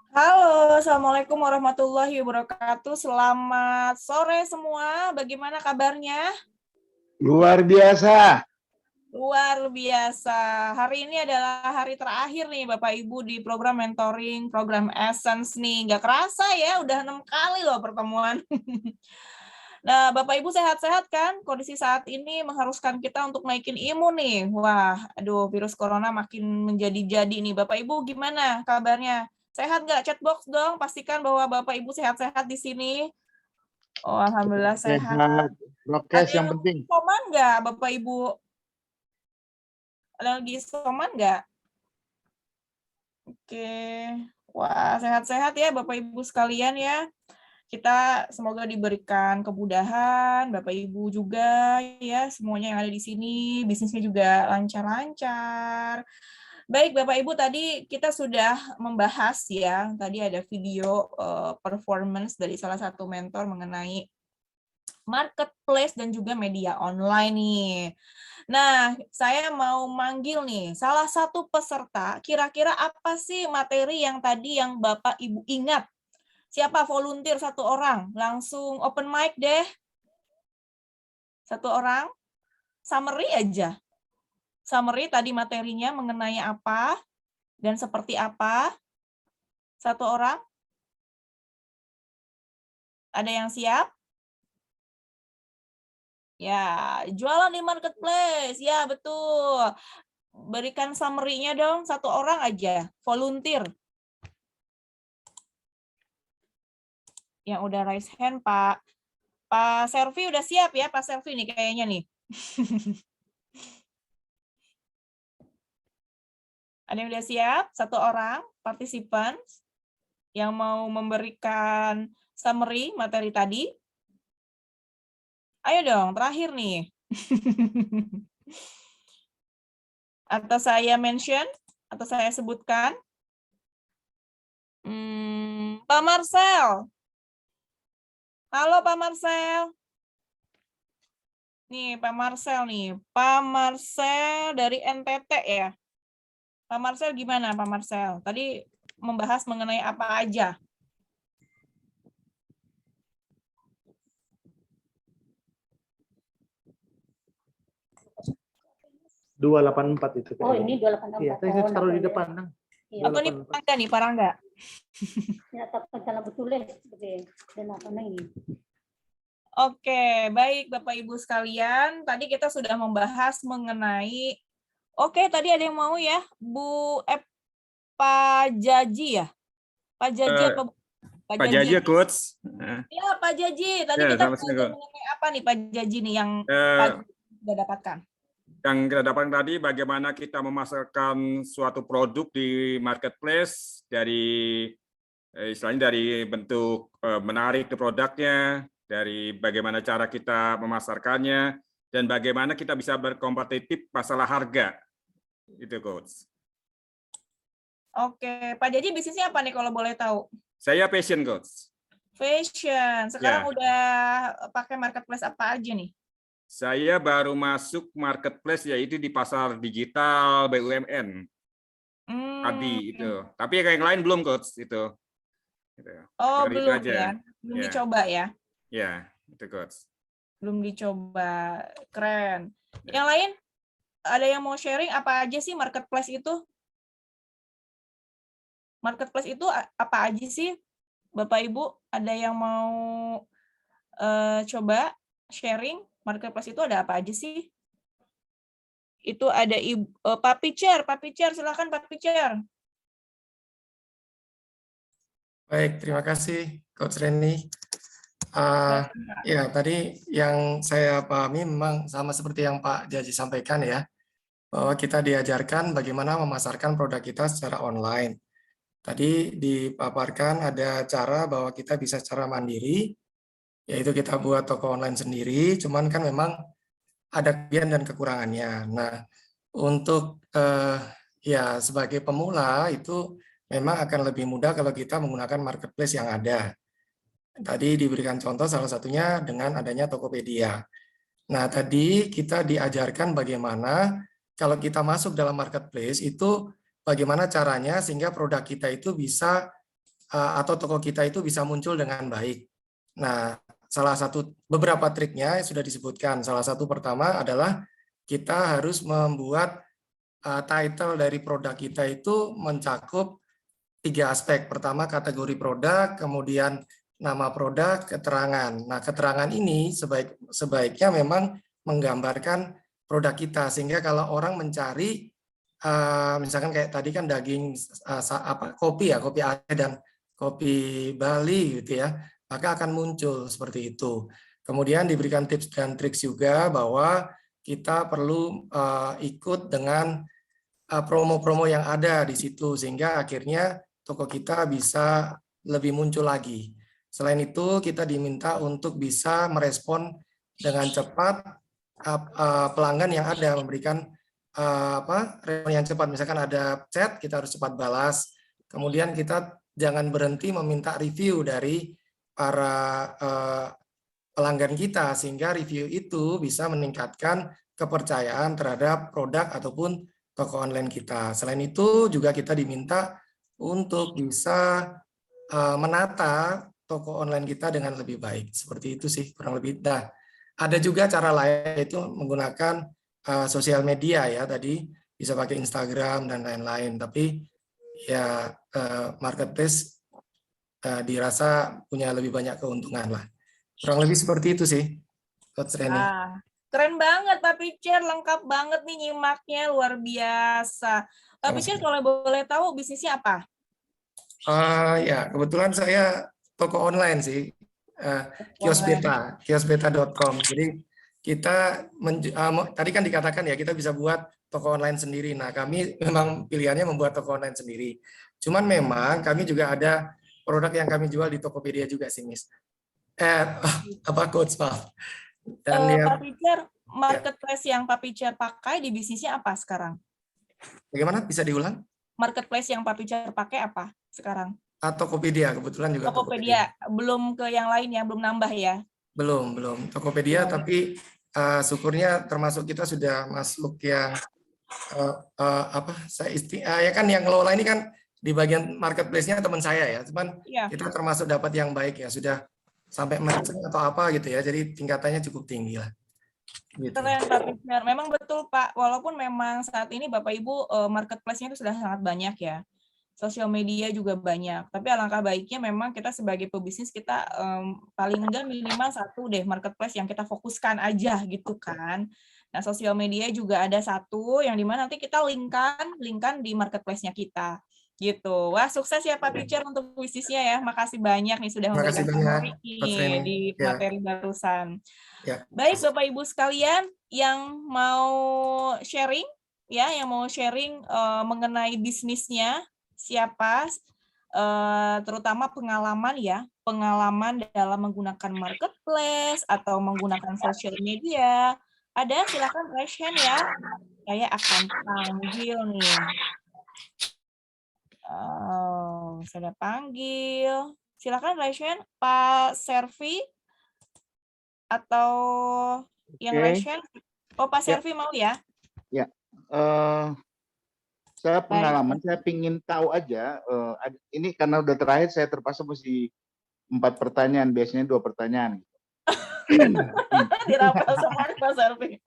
Halo, Assalamualaikum warahmatullahi wabarakatuh. Selamat sore semua. Bagaimana kabarnya? Luar biasa. Luar biasa. Hari ini adalah hari terakhir nih Bapak Ibu di program mentoring, program Essence nih. Nggak kerasa ya, udah 6 kali loh pertemuan. Nah, Bapak Ibu sehat-sehat kan? Kondisi saat ini mengharuskan kita untuk naikin imun nih. Wah, aduh, virus corona makin menjadi-jadi nih. Bapak Ibu gimana kabarnya? Sehat nggak? Chatbox dong, pastikan bahwa Bapak Ibu sehat-sehat di sini. Oh, alhamdulillah sehat. Sehat. Ada Prokes yang yang penting. isoman nggak, Bapak Ibu? Ada yang lagi isoman nggak? Oke. Wah, sehat-sehat ya Bapak Ibu sekalian ya. Kita semoga diberikan kemudahan, Bapak Ibu juga ya, semuanya yang ada di sini, bisnisnya juga lancar-lancar. Baik, Bapak Ibu, tadi kita sudah membahas ya, tadi ada video performance dari salah satu mentor mengenai marketplace dan juga media online nih. Nah, saya mau manggil nih salah satu peserta, kira-kira apa sih materi yang tadi yang Bapak Ibu ingat? Siapa volunteer satu orang? Langsung open mic deh. Satu orang. Summary aja. Summary tadi materinya mengenai apa dan seperti apa. Satu orang. Ada yang siap? Ya, jualan di marketplace. Ya, betul. Berikan summary-nya dong, satu orang aja. Volunteer. Yang udah raise hand, Pak. Pak Selvi udah siap ya, Pak Selvi nih kayaknya nih. Ada yang udah siap? Satu orang, partisipan yang mau memberikan summary materi tadi. Ayo dong, terakhir nih. Atau saya mention, atau saya sebutkan. Pak Marcel. Halo Pak Marcel. Nih, Pak Marcel nih. Pak Marcel dari NTT ya. Pak Marcel gimana Pak Marcel? Tadi membahas mengenai apa aja? Dua 284 itu. Oh, ini 284. Iya, saya taruh di depan, Nang. Iya. Atau ini Parangga nih, Parangga? Ya, tapi salah betul seperti dan apa ini. Oke, baik Bapak Ibu sekalian. Tadi kita sudah membahas mengenai, oke tadi ada yang mau ya, Bu Pak Jaji ya? Pak Jaji apa? Pak Jaji ya, Coach. Ya, Pak Jaji. Tadi Ya, kita sama-sama, mengenai apa nih Pak Jaji nih yang Pak Jaji sudah dapatkan? Yang kita dapatkan tadi bagaimana kita memasarkan suatu produk di marketplace dari istilahnya dari bentuk menarik ke produknya, dari bagaimana cara kita memasarkannya, dan bagaimana kita bisa berkompetitif masalah harga. Itu, Coach. Oke, Pak Jaji bisnisnya apa nih kalau boleh tahu? Saya fashion, Coach. Fashion. Sekarang udah pakai marketplace apa aja nih? Saya baru masuk marketplace yaitu di pasar digital BUMN. Tadi itu. Tapi yang lain belum, Coach, itu. Oh, baru belum itu aja. ya. Belum dicoba ya. Ya, itu, Coach. Belum dicoba. Keren. Yang lain ada yang mau sharing apa aja sih marketplace itu? Marketplace itu apa aja sih? Bapak Ibu, ada yang mau coba sharing? Marketplace itu ada apa aja sih? Itu ada Pak Picer, silakan Pak Picer. Baik, terima kasih Coach Reni. Ya, tadi yang saya pahami memang sama seperti yang Pak Jaji sampaikan ya, bahwa kita diajarkan bagaimana memasarkan produk kita secara online. Tadi dipaparkan ada cara bahwa kita bisa secara mandiri, yaitu kita buat toko online sendiri, cuman kan memang ada kelebihan dan kekurangannya. Nah, untuk ya sebagai pemula itu memang akan lebih mudah kalau kita menggunakan marketplace yang ada. Tadi diberikan contoh salah satunya dengan adanya Tokopedia. Nah, tadi kita diajarkan bagaimana kalau kita masuk dalam marketplace itu bagaimana caranya sehingga produk kita itu bisa atau toko kita itu bisa muncul dengan baik. Nah, beberapa triknya sudah disebutkan. Salah satu pertama adalah kita harus membuat title dari produk kita itu mencakup 3 aspek. Pertama kategori produk, kemudian nama produk, keterangan. Nah, keterangan ini sebaiknya memang menggambarkan produk kita sehingga kalau orang mencari misalkan kayak tadi kan daging kopi Aceh dan kopi Bali gitu ya, maka akan muncul seperti itu. Kemudian diberikan tips dan trik juga bahwa kita perlu ikut dengan promo-promo yang ada di situ sehingga akhirnya toko kita bisa lebih muncul lagi. Selain itu kita diminta untuk bisa merespon dengan cepat pelanggan yang ada, memberikan respon yang cepat. Misalkan ada chat, kita harus cepat balas. Kemudian kita jangan berhenti meminta review dari para pelanggan kita sehingga review itu bisa meningkatkan kepercayaan terhadap produk ataupun toko online kita. Selain itu juga kita diminta untuk bisa menata toko online kita dengan lebih baik. Seperti itu sih kurang lebih. Nah, ada juga cara lain yaitu menggunakan sosial media ya, tadi bisa pakai Instagram dan lain-lain. Tapi ya marketplace dirasa punya lebih banyak keuntungan lah. Kurang lebih seperti itu sih, Coach Reni. Keren banget Pak Picer, lengkap banget nih nyimaknya, luar biasa. Pak Picer kalau boleh tahu bisnisnya apa? Ya kebetulan saya toko online sih, kiosbeta.com. Jadi kita tadi kan dikatakan ya kita bisa buat toko online sendiri. Nah kami memang pilihannya membuat toko online sendiri. Cuman memang kami juga ada produk yang kami jual di Tokopedia juga sih, Miss. Coach Pak. Dan Pak Picer, marketplace yang Pak Picer pakai di bisnisnya apa sekarang? Bagaimana? Bisa diulang? Marketplace yang Pak Picer pakai apa sekarang? Tokopedia, kebetulan juga Tokopedia. Belum ke yang lain ya, belum nambah ya? Belum. Tokopedia, tapi syukurnya termasuk kita sudah masuk yang ya kan yang ngelola ini kan di bagian marketplace-nya teman saya ya, cuman kita termasuk dapat yang baik ya, sudah sampai merchant atau apa gitu ya, jadi tingkatannya cukup tinggi lah. Gitu. Keren Pak Picer, memang betul Pak, walaupun memang saat ini Bapak Ibu marketplace-nya itu sudah sangat banyak ya, sosial media juga banyak, tapi alangkah baiknya memang kita sebagai pebisnis kita paling enggak minimal satu deh marketplace yang kita fokuskan aja gitu kan. Nah sosial media juga ada satu yang dimana nanti kita linkkan di marketplace-nya kita. Gitu. Wah, sukses ya Pak Picer untuk bisnisnya ya. Makasih banyak nih sudah memberikan informasi di materi barusan. Ya. Baik Bapak Ibu sekalian yang mau sharing ya, yang mau sharing mengenai bisnisnya siapa terutama pengalaman dalam menggunakan marketplace atau menggunakan social media. Ada, silakan raise hand ya. Saya akan panggil nih. Sudah panggil. Silakan raise hand, Pak Servi atau yang raise hand. Oh, Pak Servi mau ya? Ya. Saya pengalaman, saya ingin tahu aja. Ini karena udah terakhir saya terpaksa mesti 4 pertanyaan, biasanya 2 pertanyaan. Dirapal semua Pak Servi.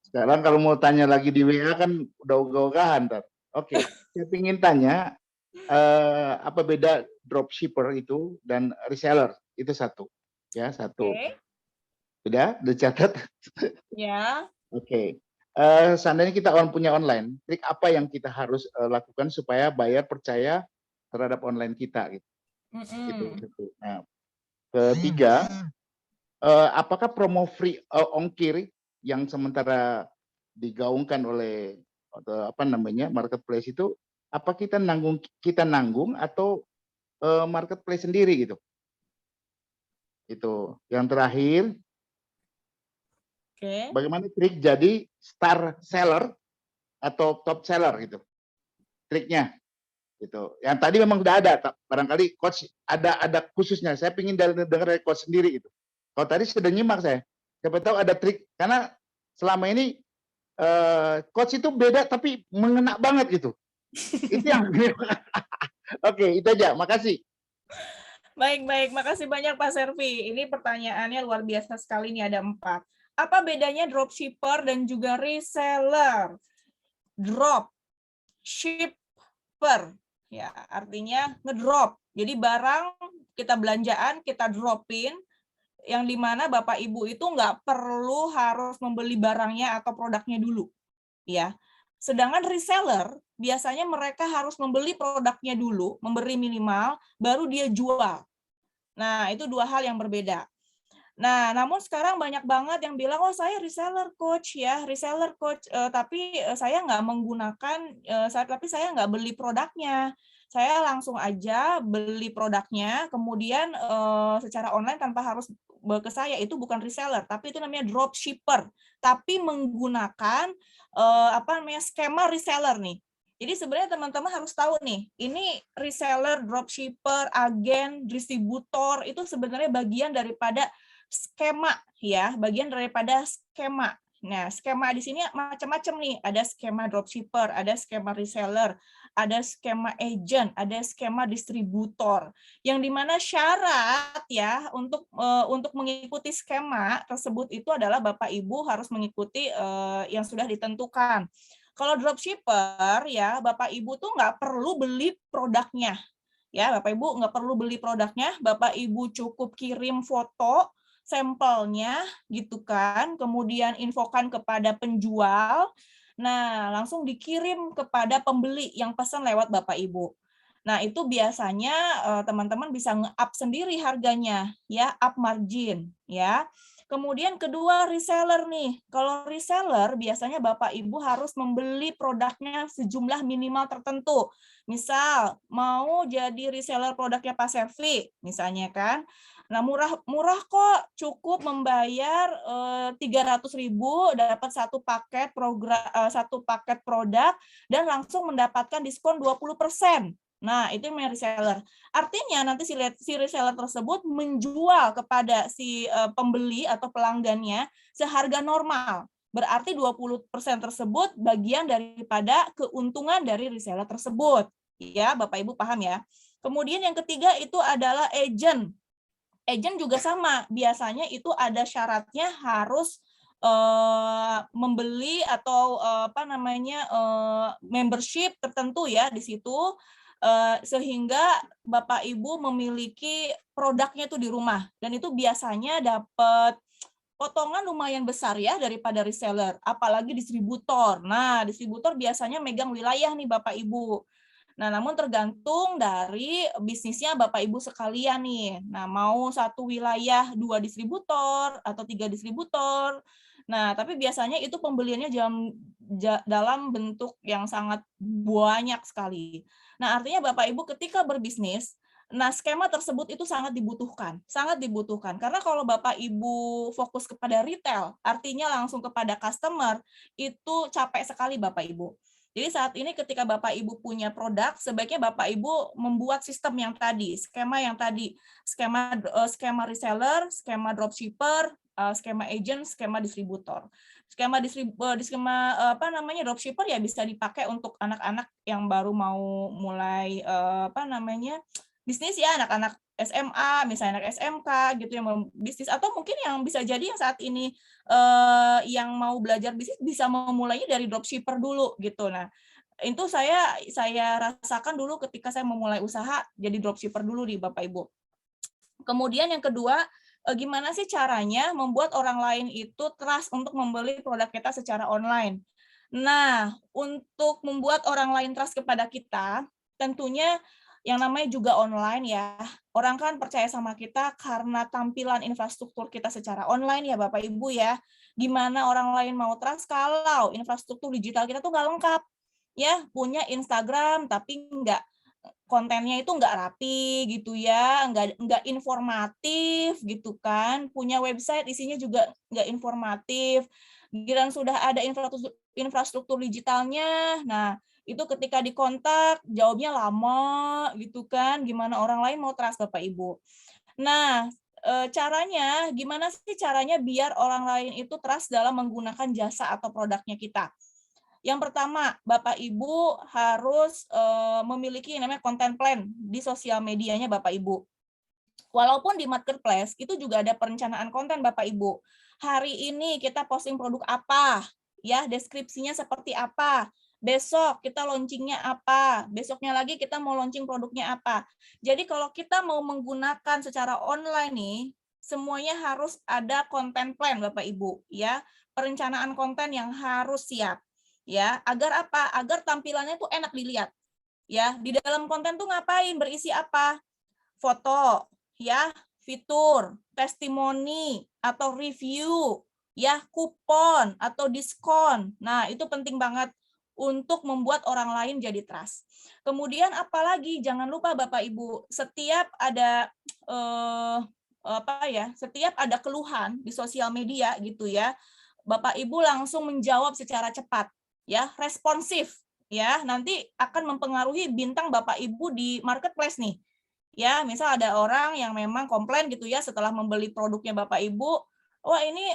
Sekarang kalau mau tanya lagi di WA kan udah ogah-ogahan. Oke, saya ingin tanya apa beda dropshipper itu dan reseller? Itu satu, ya satu. Udah catat? Ya. Oke. Seandainya kita punya online, trik apa yang kita harus lakukan supaya buyer percaya terhadap online kita? Gitu. Gitu. Nah, ketiga, apakah promo free ongkir yang sementara digaungkan oleh marketplace itu, apa kita nanggung atau marketplace sendiri gitu? Itu. Yang terakhir, bagaimana trik jadi star seller atau top seller gitu? Triknya gitu. Yang tadi memang sudah ada, barangkali coach ada khususnya. Saya ingin dengar dari coach sendiri gitu. Kalau tadi sudah nyimak saya, siapa tahu ada trik, karena selama ini coach itu beda tapi mengena banget gitu. Itu yang oke, itu aja. Makasih. Baik, makasih banyak Pak Servi. Ini pertanyaannya luar biasa sekali, ini ada 4. Apa bedanya dropshipper dan juga reseller? Dropshipper, ya artinya ngedrop. Jadi barang kita belanjaan, kita dropin, yang dimana Bapak Ibu itu nggak perlu harus membeli barangnya atau produknya dulu, ya. Sedangkan reseller biasanya mereka harus membeli produknya dulu, memberi minimal, baru dia jual. Nah, itu 2 hal yang berbeda. Nah, namun sekarang banyak banget yang bilang, oh saya reseller coach ya, reseller coach, tapi saya nggak menggunakan, tapi saya nggak beli produknya. Saya langsung aja beli produknya, kemudian secara online tanpa harus ke saya, itu bukan reseller, tapi itu namanya dropshipper, tapi menggunakan skema reseller nih. Jadi sebenarnya teman-teman harus tahu nih, ini reseller, dropshipper, agen, distributor itu sebenarnya bagian daripada skema ya, bagian daripada skema. Nah, skema di sini macam-macam nih, ada skema dropshipper, ada skema reseller, ada skema agent, ada skema distributor. Yang dimana syarat ya untuk mengikuti skema tersebut itu adalah Bapak Ibu harus mengikuti yang sudah ditentukan. Kalau dropshipper ya Bapak Ibu tuh nggak perlu beli produknya, ya Bapak Ibu nggak perlu beli produknya, Bapak Ibu cukup kirim foto sampelnya gitu kan, kemudian infokan kepada penjual, nah langsung dikirim kepada pembeli yang pesan lewat Bapak Ibu. Nah itu biasanya teman-teman bisa nge-up sendiri harganya, ya up margin, ya. Kemudian kedua reseller nih. Kalau reseller biasanya Bapak Ibu harus membeli produknya sejumlah minimal tertentu. Misal mau jadi reseller produknya Pak Servi, misalnya kan. Nah murah kok, cukup membayar 300.000 dapat satu paket produk dan langsung mendapatkan diskon 20%. Nah, itu yang reseller. Artinya nanti si reseller tersebut menjual kepada si pembeli atau pelanggannya seharga normal. Berarti 20% tersebut bagian daripada keuntungan dari reseller tersebut. Ya, Bapak Ibu paham ya. Kemudian yang ketiga itu adalah agent. Agent juga sama. Biasanya itu ada syaratnya harus membeli atau membership tertentu ya di situ. Sehingga Bapak Ibu memiliki produknya itu di rumah dan itu biasanya dapat potongan lumayan besar ya daripada reseller, apalagi distributor. Nah, distributor biasanya megang wilayah nih Bapak Ibu. Nah, namun tergantung dari bisnisnya Bapak Ibu sekalian nih. Nah, mau satu wilayah 2 distributor atau 3 distributor. Nah, tapi biasanya itu pembeliannya dalam bentuk yang sangat banyak sekali. Nah, artinya Bapak Ibu ketika berbisnis, nah skema tersebut itu sangat dibutuhkan. Karena kalau Bapak Ibu fokus kepada retail, artinya langsung kepada customer, itu capek sekali Bapak Ibu. Jadi saat ini ketika Bapak Ibu punya produk, sebaiknya Bapak Ibu membuat sistem yang tadi, skema reseller, skema dropshipper, skema agent, skema distributor. Skema dropshipper ya bisa dipakai untuk anak-anak yang baru mau mulai bisnis ya, anak-anak SMA, misalnya anak SMK gitu yang mau bisnis, atau mungkin yang bisa jadi yang saat ini yang mau belajar bisnis bisa memulainya dari dropshipper dulu gitu. Nah, itu saya rasakan dulu ketika saya memulai usaha jadi dropshipper dulu di Bapak Ibu. Kemudian yang kedua, gimana sih caranya membuat orang lain itu trust untuk membeli produk kita secara online? Nah, untuk membuat orang lain trust kepada kita, tentunya yang namanya juga online ya. Orang kan percaya sama kita karena tampilan infrastruktur kita secara online ya Bapak Ibu ya. Gimana orang lain mau trust kalau infrastruktur digital kita tuh nggak lengkap. Ya, punya Instagram tapi kontennya itu nggak rapi gitu ya, nggak informatif gitu kan. Punya website isinya juga nggak informatif. Giliran sudah ada infrastruktur digitalnya, nah itu ketika dikontak jawabnya lama gitu kan, gimana orang lain mau trust Bapak Ibu. Nah, caranya, gimana sih caranya biar orang lain itu trust dalam menggunakan jasa atau produknya kita? Yang pertama, Bapak Ibu harus memiliki yang namanya content plan di sosial medianya Bapak Ibu. Walaupun di marketplace itu juga ada perencanaan konten Bapak Ibu. Hari ini kita posting produk apa, ya deskripsinya seperti apa. Besok kita launchingnya apa, besoknya lagi kita mau launching produknya apa. Jadi kalau kita mau menggunakan secara online nih, semuanya harus ada content plan Bapak Ibu, ya. Perencanaan konten yang harus siap, ya. Agar apa? Agar tampilannya tuh enak dilihat, ya. Di dalam konten tuh ngapain? Berisi apa? Foto, ya, fitur, testimoni atau review, ya, kupon atau diskon. Nah, itu penting banget untuk membuat orang lain jadi trust. Kemudian apalagi jangan lupa Bapak Ibu, setiap ada setiap ada keluhan di sosial media gitu ya, Bapak Ibu langsung menjawab secara cepat, ya, responsif, ya. Nanti akan mempengaruhi bintang Bapak Ibu di marketplace nih. Ya, misal ada orang yang memang komplain gitu ya setelah membeli produknya Bapak Ibu, wah ini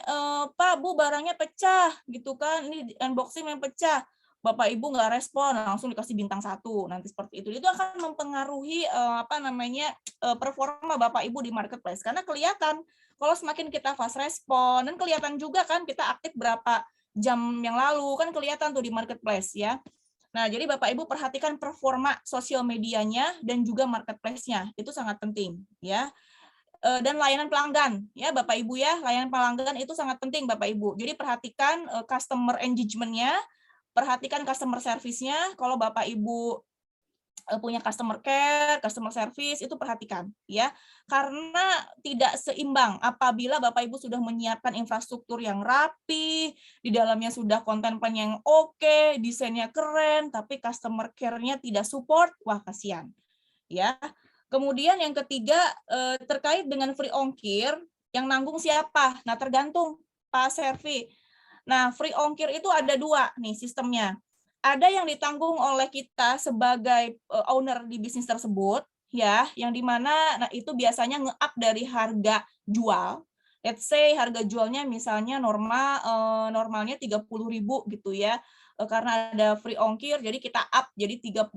Pak Bu barangnya pecah gitu kan, ini unboxing yang pecah. Bapak Ibu nggak respon, langsung dikasih bintang 1. Nanti seperti itu. Itu akan mempengaruhi performa Bapak Ibu di marketplace karena kelihatan kalau semakin kita fast respon dan kelihatan juga kan kita aktif berapa jam yang lalu kan kelihatan tuh di marketplace ya. Nah, jadi Bapak Ibu perhatikan performa sosial medianya dan juga marketplace-nya. Itu sangat penting, ya. Dan layanan pelanggan, ya Bapak Ibu ya, layanan pelanggan itu sangat penting Bapak Ibu. Jadi perhatikan customer engagement-nya, perhatikan customer service-nya. Kalau Bapak Ibu punya customer care, customer service, itu perhatikan ya. Karena tidak seimbang apabila Bapak Ibu sudah menyiapkan infrastruktur yang rapi, di dalamnya sudah konten plan yang oke, desainnya keren, tapi customer care-nya tidak support, wah kasihan. Ya. Kemudian yang ketiga terkait dengan free ongkir, yang nanggung siapa? Nah, tergantung Pak Servi. Nah, free ongkir itu ada 2 nih sistemnya. Ada yang ditanggung oleh kita sebagai owner di bisnis tersebut, ya, yang dimana nah itu biasanya nge-up dari harga jual. Let's say harga jualnya misalnya normalnya 30.000 gitu ya. Karena ada free ongkir, jadi kita up jadi 38.000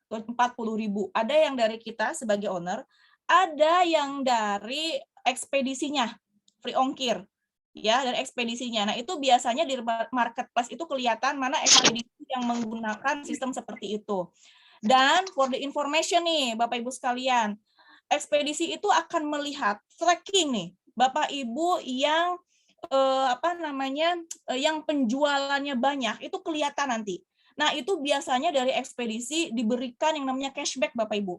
atau 40.000. Ada yang dari kita sebagai owner, ada yang dari ekspedisinya free ongkir. Ya, dari ekspedisinya. Nah, itu biasanya di marketplace itu kelihatan mana ekspedisi yang menggunakan sistem seperti itu. Dan for the information nih, Bapak Ibu sekalian, ekspedisi itu akan melihat tracking nih, Bapak Ibu yang yang penjualannya banyak, itu kelihatan nanti. Nah, itu biasanya dari ekspedisi diberikan yang namanya cashback, Bapak Ibu.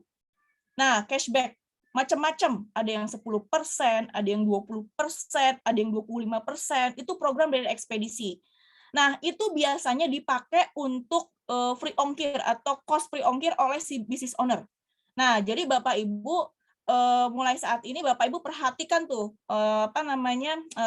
Nah, cashback macam-macam, ada yang 10%, ada yang 20%, ada yang 25%, itu program dari ekspedisi. Nah, itu biasanya dipakai untuk free ongkir atau cost free ongkir oleh si business owner. Nah, jadi Bapak Ibu mulai saat ini Bapak Ibu perhatikan tuh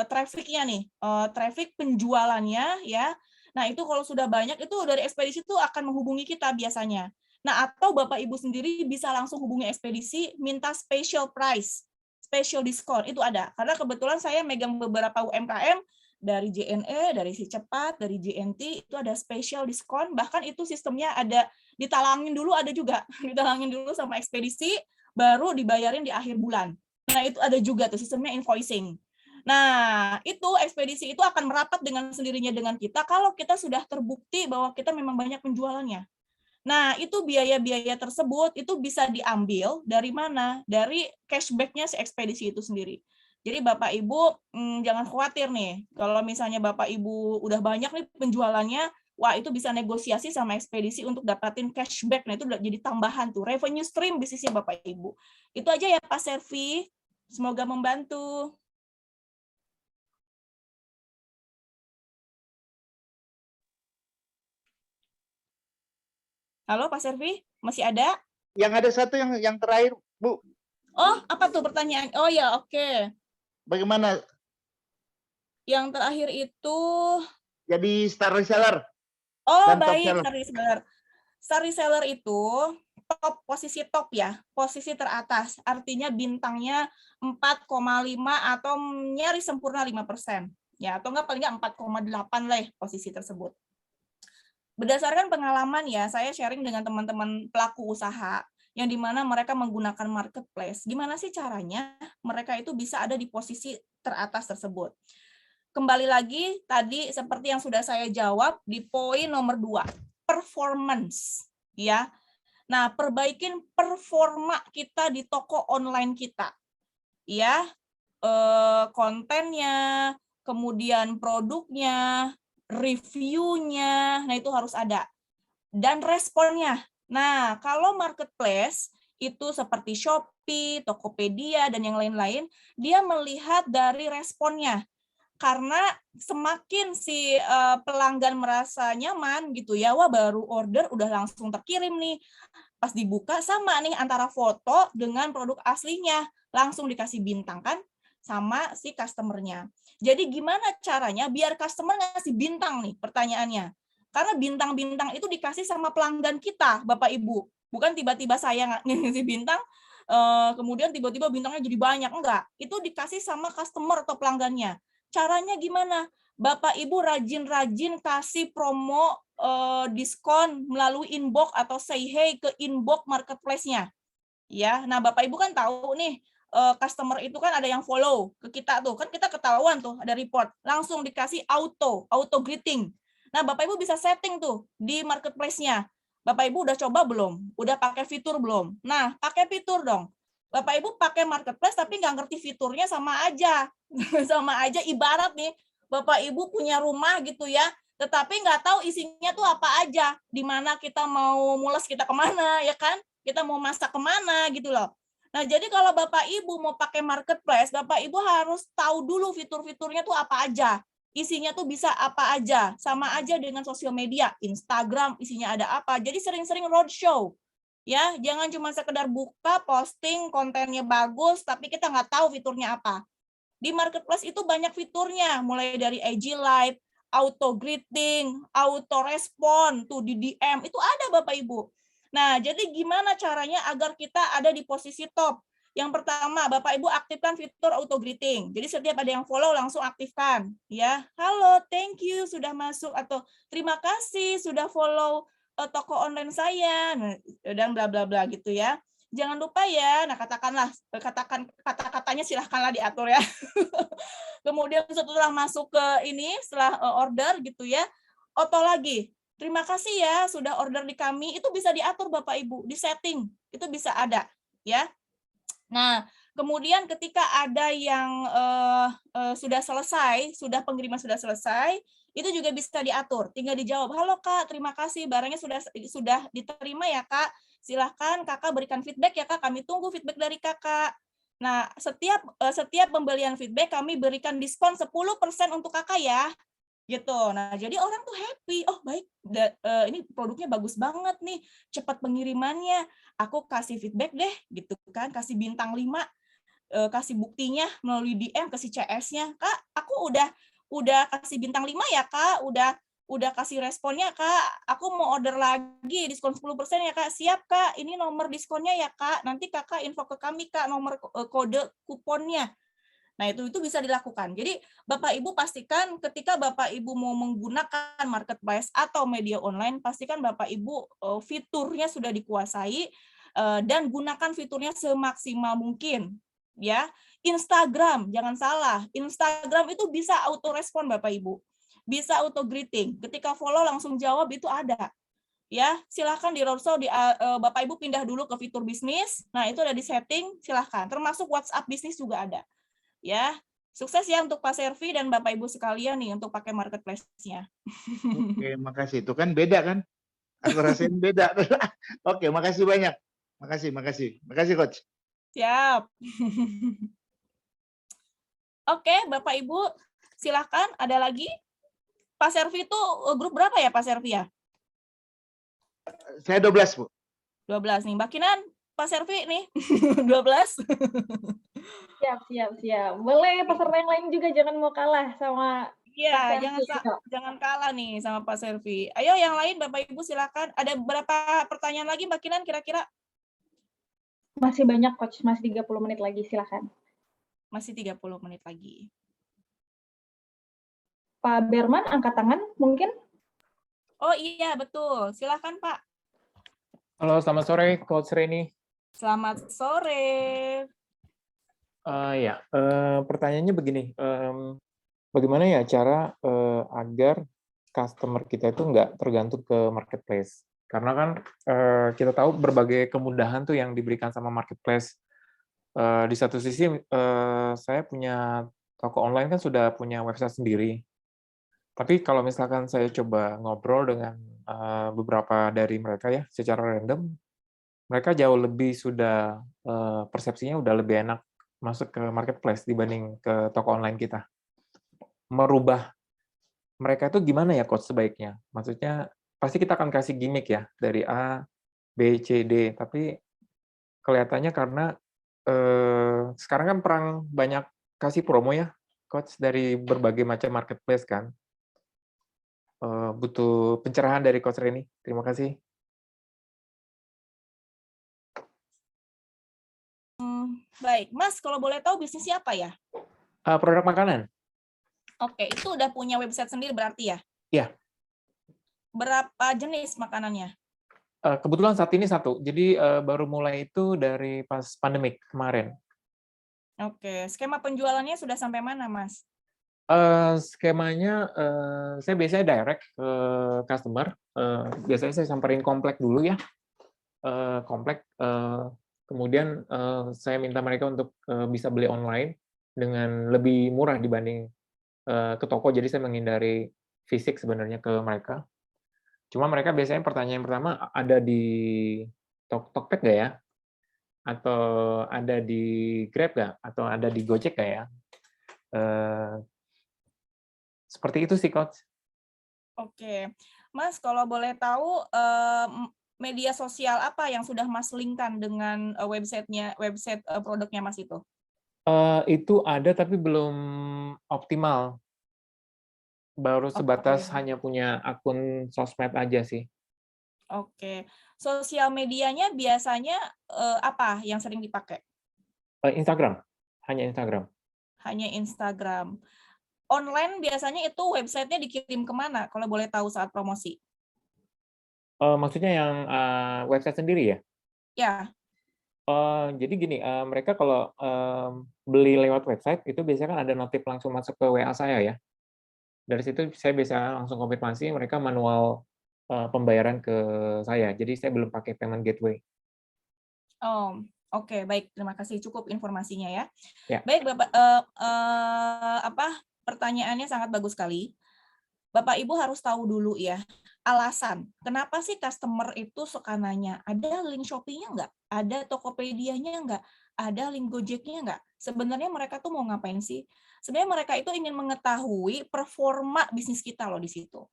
traffic-nya nih, traffic penjualannya ya. Nah, itu kalau sudah banyak itu dari ekspedisi itu akan menghubungi kita biasanya. Nah, atau Bapak Ibu sendiri bisa langsung hubungi ekspedisi, minta special price, special discount, itu ada. Karena kebetulan saya megang beberapa UMKM, dari JNE, dari Si Cepat, dari JNT, itu ada special discount, bahkan itu sistemnya ada, ditalangin dulu ada juga, ditalangin dulu sama ekspedisi, baru dibayarin di akhir bulan. Nah, itu ada juga tuh sistemnya invoicing. Nah, itu ekspedisi itu akan merapat dengan sendirinya dengan kita, kalau kita sudah terbukti bahwa kita memang banyak penjualannya. Nah, itu biaya-biaya tersebut itu bisa diambil dari mana? Dari cashback-nya si ekspedisi itu sendiri. Jadi Bapak Ibu jangan khawatir nih, kalau misalnya Bapak Ibu udah banyak nih penjualannya, wah itu bisa negosiasi sama ekspedisi untuk dapatin cashback. Nah, itu udah jadi tambahan tuh, revenue stream bisnisnya Bapak Ibu. Itu aja ya Pak Servi, semoga membantu. Halo Pak Servi, masih ada? Yang ada satu yang terakhir, Bu. Oh, apa tuh pertanyaan? Oh ya, oke. Bagaimana? Yang terakhir itu Jadi star reseller. oh dan top baik, seller. star reseller. Star reseller itu top, posisi top ya, posisi teratas, artinya bintangnya 4,5 atau nyaris sempurna 5%. Ya, atau enggak paling enggak 4,8 lah posisi tersebut. Berdasarkan pengalaman ya, saya sharing dengan teman-teman pelaku usaha, yang dimana mereka menggunakan marketplace. Gimana sih caranya mereka itu bisa ada di posisi teratas tersebut? Kembali lagi tadi seperti yang sudah saya jawab di poin nomor 2, performance. Ya, nah perbaikin performa kita di toko online kita. Ya, kontennya, kemudian produknya, reviewnya, nah itu harus ada. Dan responnya. Nah, kalau marketplace itu seperti Shopee, Tokopedia, dan yang lain-lain, dia melihat dari responnya. Karena semakin si pelanggan merasa nyaman gitu ya, wah baru order udah langsung terkirim nih. Pas dibuka sama nih antara foto dengan produk aslinya, langsung dikasih bintang kan sama si customer-nya. Jadi gimana caranya biar customer ngasih bintang nih pertanyaannya. Karena bintang-bintang itu dikasih sama pelanggan kita, Bapak Ibu. Bukan tiba-tiba saya ngasih bintang, kemudian tiba-tiba bintangnya jadi banyak. Enggak, itu dikasih sama customer atau pelanggannya. Caranya gimana? Bapak Ibu rajin-rajin kasih promo diskon melalui inbox atau say hey ke inbox marketplace-nya. Ya, nah Bapak Ibu kan tahu nih, customer itu kan ada yang follow ke kita tuh, kan kita ketahuan tuh ada report, langsung dikasih auto greeting. Nah, Bapak Ibu bisa setting tuh di marketplace-nya. Bapak Ibu udah coba belum? Udah pakai fitur belum? Nah, pakai fitur dong. Bapak Ibu pakai marketplace tapi nggak ngerti fiturnya sama aja. Sama aja ibarat nih, Bapak Ibu punya rumah gitu ya, tetapi nggak tahu isinya tuh apa aja. Di mana kita mau mules kita kemana, ya kan? Kita mau masak kemana gitu loh. Nah, jadi kalau Bapak Ibu mau pakai marketplace, Bapak Ibu harus tahu dulu fitur-fiturnya tuh apa aja. Isinya tuh bisa apa aja, sama aja dengan sosial media, Instagram isinya ada apa. Jadi sering-sering roadshow. Ya, jangan cuma sekedar buka, posting, kontennya bagus, tapi kita nggak tahu fiturnya apa. Di marketplace itu banyak fiturnya, mulai dari IG Live, auto greeting, auto respon, tuh di DM, itu ada Bapak Ibu. Nah, jadi gimana caranya agar kita ada di posisi top? Yang pertama, Bapak Ibu aktifkan fitur auto greeting. Jadi setiap ada yang follow langsung aktifkan, ya. Halo, thank you sudah masuk, atau terima kasih sudah follow toko online saya, dan bla bla bla gitu ya. Jangan lupa ya, nah katakan kata-katanya silahkanlah diatur ya. Kemudian setelah masuk ke ini, setelah order gitu ya, auto lagi. Terima kasih ya sudah order di kami, itu bisa diatur Bapak Ibu, di setting, itu bisa ada ya. Nah, kemudian ketika ada yang sudah selesai, sudah pengiriman sudah selesai, itu juga bisa diatur. Tinggal dijawab, halo Kak, terima kasih barangnya sudah diterima ya Kak. Silahkan Kakak berikan feedback ya Kak, kami tunggu feedback dari Kakak. Nah, setiap pembelian feedback kami berikan diskon 10% untuk Kakak ya. Gitu. Nah, jadi orang tuh happy. Oh, baik. Ini produknya bagus banget nih. Cepat pengirimannya. Aku kasih feedback deh, gitu kan. Kasih bintang 5. Kasih buktinya melalui DM, kasih CS-nya. Kak, aku udah kasih bintang 5 ya, Kak. Udah kasih responnya, Kak. Aku mau order lagi, diskon 10% ya, Kak. Siap, Kak. Ini nomor diskonnya ya, Kak. Nanti Kakak info ke kami, Kak, nomor kode kuponnya. Nah, itu bisa dilakukan. Jadi, Bapak Ibu pastikan ketika Bapak Ibu mau menggunakan marketplace atau media online, pastikan Bapak Ibu fiturnya sudah dikuasai dan gunakan fiturnya semaksimal mungkin. Ya, Instagram, jangan salah. Instagram itu bisa auto respon Bapak Ibu. Bisa auto greeting. Ketika follow langsung jawab itu ada. Ya, silahkan di roadshow Bapak Ibu pindah dulu ke fitur bisnis. Nah, itu ada di setting, silahkan. Termasuk WhatsApp bisnis juga ada. Ya, sukses ya untuk Pak Servi dan Bapak Ibu sekalian nih untuk pakai marketplace-nya. Oke, makasih. Itu kan beda kan? Aku rasain beda. Oke, makasih banyak. Makasih Coach. Siap. Oke, Bapak Ibu silakan. Ada lagi? Pak Servi itu grup berapa ya Pak Servi ya? Saya 12, Bu. 12 nih. Mbak Kinan, Pak Servi nih 12. Siap. Boleh peserta yang lain juga jangan mau kalah sama Iya, jangan kalah nih sama Pak Servi. Ayo yang lain Bapak Ibu silakan. Ada berapa pertanyaan lagi Mbak Kinan kira-kira? Masih banyak, Coach. Masih 30 menit lagi, silakan. Masih 30 menit lagi. Pak Berman, angkat tangan mungkin? Oh iya, betul. Silakan, Pak. Halo, selamat sore, Coach Reni. Selamat sore. Pertanyaannya begini, bagaimana ya cara agar customer kita itu nggak tergantung ke marketplace? Karena kan kita tahu berbagai kemudahan tuh yang diberikan sama marketplace. Di satu sisi, saya punya toko online kan sudah punya website sendiri. Tapi kalau misalkan saya coba ngobrol dengan beberapa dari mereka ya, secara random, mereka jauh lebih sudah persepsinya udah lebih enak masuk ke marketplace dibanding ke toko online kita. Merubah mereka itu gimana ya, Coach, sebaiknya? Maksudnya pasti kita akan kasih gimmick ya dari A, B, C, D, tapi kelihatannya karena sekarang kan perang banyak kasih promo ya, Coach, dari berbagai macam marketplace kan. Butuh pencerahan dari Coach Reni. Terima kasih. Baik, Mas, kalau boleh tahu bisnisnya apa ya? Produk makanan. Oke, itu udah punya website sendiri berarti ya? Iya. Berapa jenis makanannya? Kebetulan saat ini satu. Jadi baru mulai itu dari pas pandemik kemarin. Oke, skema penjualannya sudah sampai mana, Mas? Skemanya saya biasanya direct ke customer. Biasanya saya samperin komplek dulu ya. Komplek. Kemudian saya minta mereka untuk bisa beli online dengan lebih murah dibanding ke toko. Jadi saya menghindari fisik sebenarnya ke mereka. Cuma mereka biasanya pertanyaan pertama, ada di Tokped nggak ya? Atau ada di Grab nggak? Atau ada di Gojek nggak ya? Seperti itu sih, Coach. Oke, Mas, kalau boleh tahu media sosial apa yang sudah Mas linkkan dengan website produknya Mas itu? Itu ada tapi belum optimal. Baru sebatas hanya punya akun sosmed aja sih. Oke, sosial medianya biasanya apa yang sering dipakai? Instagram, hanya Instagram. Hanya Instagram. Online biasanya itu websitenya dikirim kemana kalau boleh tahu saat promosi? Maksudnya yang website sendiri ya? Ya. Jadi gini, mereka kalau beli lewat website itu biasanya kan ada notif langsung masuk ke WA saya ya. Dari situ saya bisa langsung konfirmasi, mereka manual pembayaran ke saya. Jadi saya belum pakai payment gateway. Oh, oke, baik. Terima kasih, cukup informasinya ya. Ya. Baik, Bapak, pertanyaannya sangat bagus sekali. Bapak Ibu harus tahu dulu ya, alasan kenapa sih customer itu suka nanya, ada link Shopee-nya nggak? Ada Tokopedia-nya nggak? Ada link Gojek-nya nggak? Sebenarnya mereka tuh mau ngapain sih? Sebenarnya mereka itu ingin mengetahui performa bisnis kita loh di situ.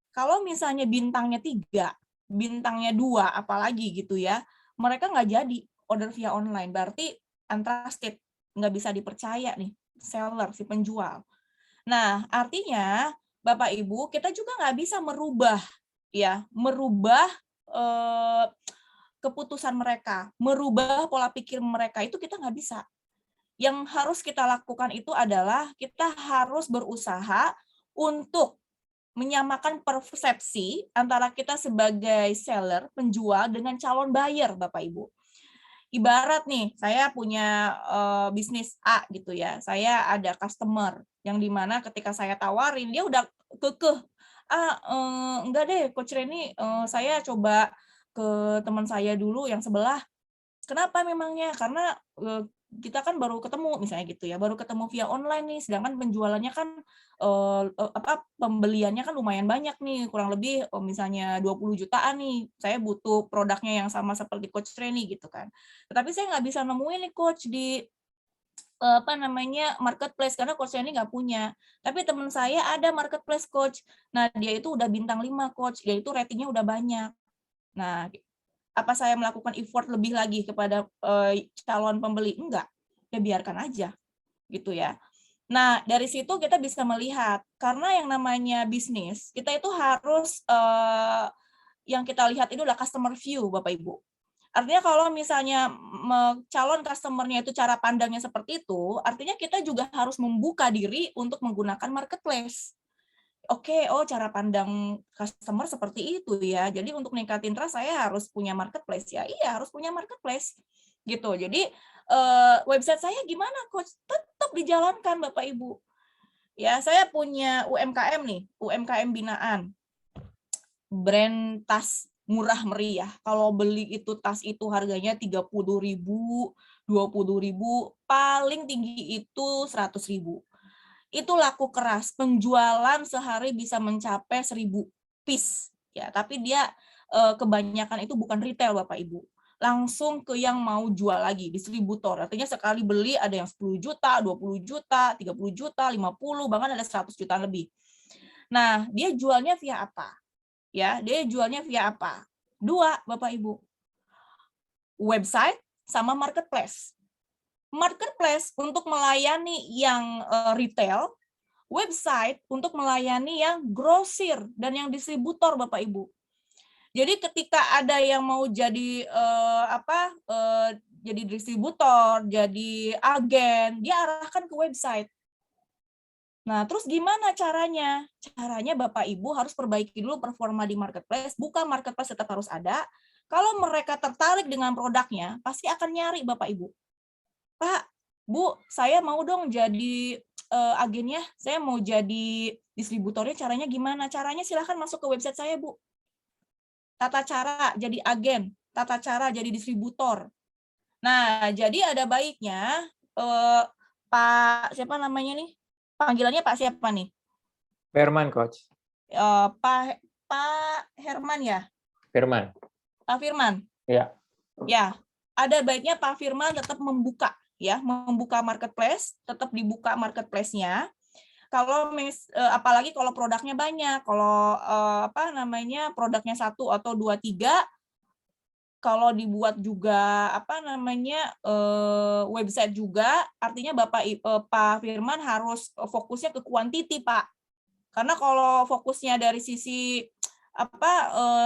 Kalau misalnya bintangnya 3, bintangnya 2, apalagi gitu ya, mereka nggak jadi order via online. Berarti untrusted, nggak bisa dipercaya nih, seller, si penjual. Nah, artinya Bapak Ibu, kita juga nggak bisa merubah keputusan mereka, merubah pola pikir mereka, itu kita nggak bisa. Yang harus kita lakukan itu adalah kita harus berusaha untuk menyamakan persepsi antara kita sebagai seller, penjual, dengan calon buyer, Bapak Ibu. Ibarat nih, saya punya bisnis A gitu ya, saya ada customer yang dimana ketika saya tawarin, dia udah kekeh, enggak deh Coach Reni, saya coba ke teman saya dulu yang sebelah. Kenapa memangnya? Karena kita kan baru ketemu misalnya gitu ya, baru ketemu via online nih, sedangkan penjualannya kan pembeliannya kan lumayan banyak nih, kurang lebih misalnya 20 jutaan nih. Saya butuh produknya yang sama seperti Coach Reni gitu kan. Tetapi saya nggak bisa nemuin nih Coach di marketplace karena Coach Reni nggak punya. Tapi teman saya ada marketplace Coach. Nah, dia itu udah bintang 5 Coach, dia itu ratingnya udah banyak. Nah, apa saya melakukan effort lebih lagi kepada calon pembeli? Enggak, ya biarkan aja, gitu ya. Nah, dari situ kita bisa melihat, karena yang namanya bisnis, kita itu harus, yang kita lihat itu adalah customer view, Bapak Ibu. Artinya kalau misalnya calon customer-nya itu cara pandangnya seperti itu, artinya kita juga harus membuka diri untuk menggunakan marketplace. Oke, oh cara pandang customer seperti itu ya. Jadi untuk ningkatin trust saya harus punya marketplace ya. Iya, harus punya marketplace. Gitu. Jadi website saya gimana, Coach? Tetap dijalankan Bapak Ibu. Ya, saya punya UMKM nih, UMKM binaan. Brand tas murah meriah. Kalau beli itu tas itu harganya 30.000, 20.000, paling tinggi itu 100.000. Itu laku keras, penjualan sehari bisa mencapai 1.000 piece. Ya, tapi dia kebanyakan itu bukan retail Bapak Ibu. Langsung ke yang mau jual lagi, distributor. Artinya sekali beli ada yang 10 juta, 20 juta, 30 juta, 50, bahkan ada 100 juta lebih. Nah, dia jualnya via apa? Ya, dia jualnya via apa? 2, Bapak Ibu. Website sama marketplace. Marketplace untuk melayani yang retail, website untuk melayani yang grosir dan yang distributor Bapak Ibu. Jadi ketika ada yang mau jadi jadi distributor, jadi agen, dia arahkan ke website. Nah, terus gimana caranya? Caranya Bapak Ibu harus perbaiki dulu performa di marketplace, buka marketplace tetap harus ada. Kalau mereka tertarik dengan produknya, pasti akan nyari Bapak Ibu. Pak, Bu, saya mau dong jadi agennya, saya mau jadi distributornya, caranya gimana? Caranya silahkan masuk ke website saya, Bu. Tata cara jadi agen, tata cara jadi distributor. Nah, jadi ada baiknya Pak, siapa namanya nih? Panggilannya Pak siapa nih? Firman, Coach. Pak Herman ya? Firman. Pak Firman? Ya. Ya, ada baiknya Pak Firman tetap membuka, ya, membuka marketplace, tetap dibuka marketplace-nya. Kalau apalagi kalau produknya banyak, kalau produknya 1 atau 2, 3, kalau dibuat juga website juga, artinya Pak Firman harus fokusnya ke kuantiti, Pak. Karena kalau fokusnya dari sisi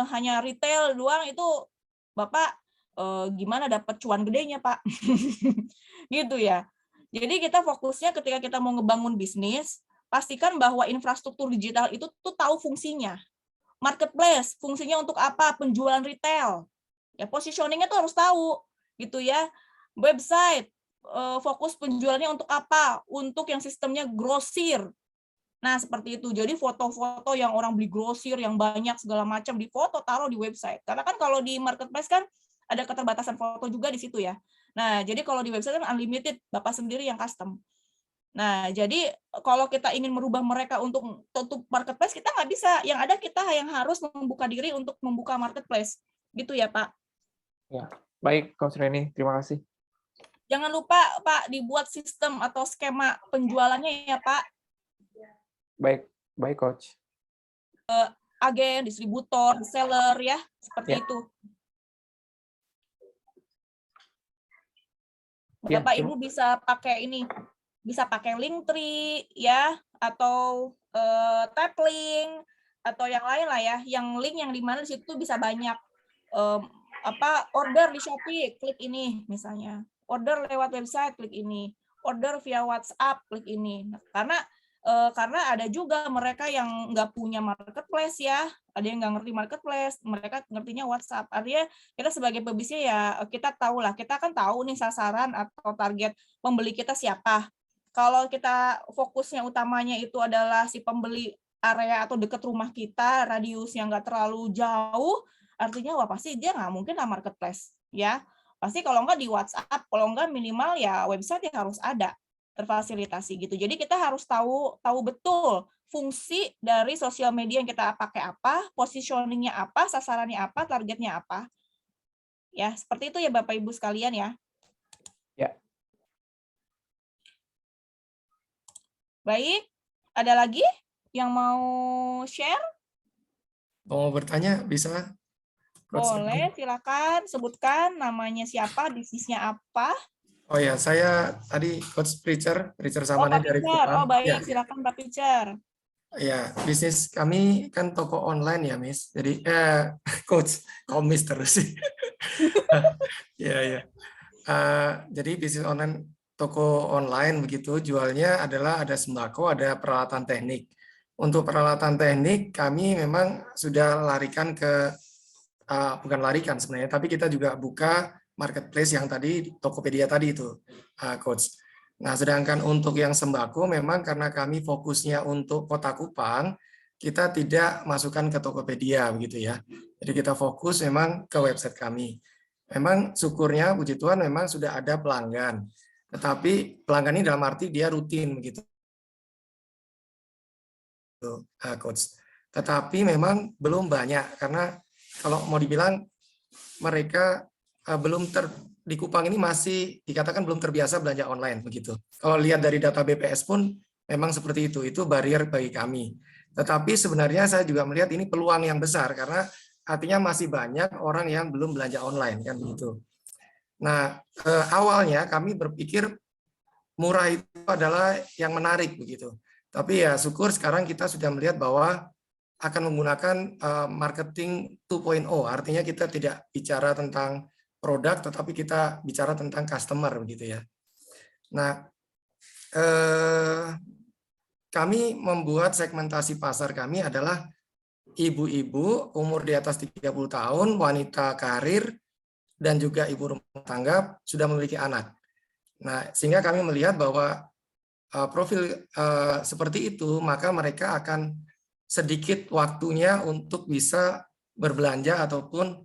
hanya retail doang, itu Bapak gimana dapat cuan gedenya, Pak. Gitu ya. Jadi kita fokusnya ketika kita mau ngebangun bisnis, pastikan bahwa infrastruktur digital itu tuh tahu fungsinya. Marketplace fungsinya untuk apa? Penjualan retail. Ya, positioning-nya tuh harus tahu, gitu ya. Website, fokus penjualannya untuk apa? Untuk yang sistemnya grosir. Nah, seperti itu. Jadi foto-foto yang orang beli grosir, yang banyak segala macam, di foto, taruh di website. Karena kan kalau di marketplace kan ada keterbatasan foto juga di situ ya. Nah, jadi kalau di website kan unlimited, Bapak sendiri yang custom. Nah, jadi kalau kita ingin merubah mereka untuk tutup marketplace, kita nggak bisa. Yang ada kita yang harus membuka diri untuk membuka marketplace. Gitu ya, Pak. Ya, baik, Coach Reni, terima kasih. Jangan lupa, Pak, dibuat sistem atau skema penjualannya ya, Pak. Baik, Coach. Agen, distributor, seller ya, seperti itu. Bapak Ibu bisa pakai ini, bisa pakai Linktree ya, atau tap link atau yang lain lah ya, yang link yang di mana di situ bisa banyak order di Shopee, klik ini misalnya. Order lewat website, klik ini. Order via WhatsApp, klik ini. Nah, karena ada juga mereka yang nggak punya marketplace ya, ada yang nggak ngerti marketplace, mereka ngertinya WhatsApp. Artinya kita sebagai pebisnis ya, kita tahu lah, kita kan tahu nih sasaran atau target pembeli kita siapa. Kalau kita fokusnya utamanya itu adalah si pembeli area atau dekat rumah kita, radius yang nggak terlalu jauh, artinya wah pasti dia nggak mungkin lah marketplace ya. Pasti kalau nggak di WhatsApp, kalau nggak minimal ya website yang harus ada terfasilitasi gitu. Jadi kita harus tahu betul fungsi dari sosial media yang kita pakai apa, positioningnya apa, sasarannya apa, targetnya apa. Ya, seperti itu ya Bapak Ibu sekalian ya. Ya. Baik, ada lagi yang mau share? Mau bertanya bisa? Boleh, silakan sebutkan namanya siapa, bisnisnya apa. Oh ya, saya tadi Coach Preacher Samane dari Kupang. Oh baik, ya. silakan Pak Preacher. Ya, bisnis kami kan toko online ya, Miss. Jadi Coach, komis terus sih. Iya, iya. Jadi bisnis online, toko online begitu, jualnya adalah ada sembako, ada peralatan teknik. Untuk peralatan teknik kami memang sudah larikan ke, bukan larikan sebenarnya, tapi kita juga buka marketplace yang tadi, Tokopedia tadi itu, Coach. Nah, sedangkan untuk yang sembako memang karena kami fokusnya untuk Kota Kupang, kita tidak masukkan ke Tokopedia begitu ya. Jadi kita fokus memang ke website kami. Memang syukurnya puji Tuhan memang sudah ada pelanggan. Tetapi pelanggan ini dalam arti dia rutin begitu, Coach. Tetapi memang belum banyak karena kalau mau dibilang mereka belum di Kupang ini masih dikatakan belum terbiasa belanja online begitu. Kalau lihat dari data BPS pun memang seperti itu barrier bagi kami. Tetapi sebenarnya saya juga melihat ini peluang yang besar karena artinya masih banyak orang yang belum belanja online kan begitu. Nah, awalnya kami berpikir murah itu adalah yang menarik begitu. Tapi ya syukur sekarang kita sudah melihat bahwa akan menggunakan marketing 2.0, artinya kita tidak bicara tentang produk, tetapi kita bicara tentang customer begitu ya. Nah, kami membuat segmentasi pasar kami adalah ibu-ibu umur di atas 30 tahun, wanita karir, dan juga ibu rumah tangga sudah memiliki anak. Nah, sehingga kami melihat bahwa profil seperti itu, maka mereka akan sedikit waktunya untuk bisa berbelanja ataupun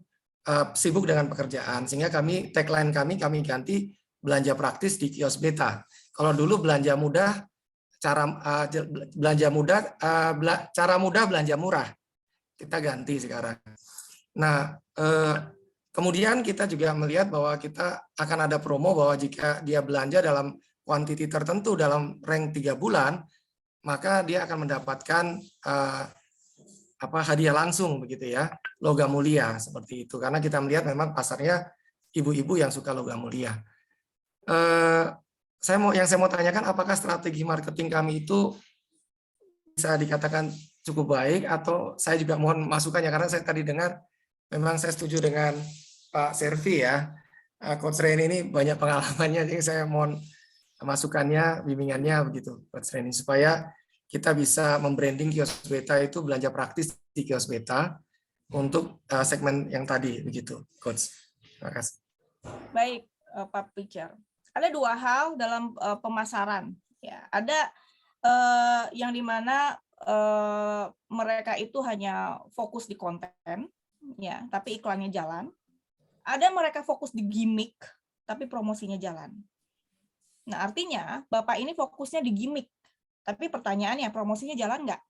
sibuk dengan pekerjaan. Sehingga tagline kami ganti belanja praktis di kios beta. Kalau dulu belanja mudah, cara mudah belanja murah. Kita ganti sekarang. Nah, kemudian kita juga melihat bahwa kita akan ada promo bahwa jika dia belanja dalam kuantiti tertentu dalam rank 3 bulan, maka dia akan mendapatkan hadiah langsung begitu ya, logam mulia seperti itu. Karena kita melihat memang pasarnya ibu-ibu yang suka logam mulia. Saya mau tanyakan, apakah strategi marketing kami itu bisa dikatakan cukup baik, atau saya juga mohon masukannya karena saya tadi dengar memang saya setuju dengan Pak Servi ya, Coach Reni ini banyak pengalamannya, jadi saya mohon masukannya, bimbingannya begitu, Coach Reni, supaya kita bisa membranding kios beta itu belanja praktis di kios beta untuk segmen yang tadi begitu, Coach. Terima kasih. Baik, Pak Pitcher. Ada dua hal dalam pemasaran. Ya, ada yang dimana mereka itu hanya fokus di konten, ya, tapi iklannya jalan. Ada mereka fokus di gimmick, tapi promosinya jalan. Nah, artinya Bapak ini fokusnya di gimmick, tapi pertanyaannya promosinya jalan nggak?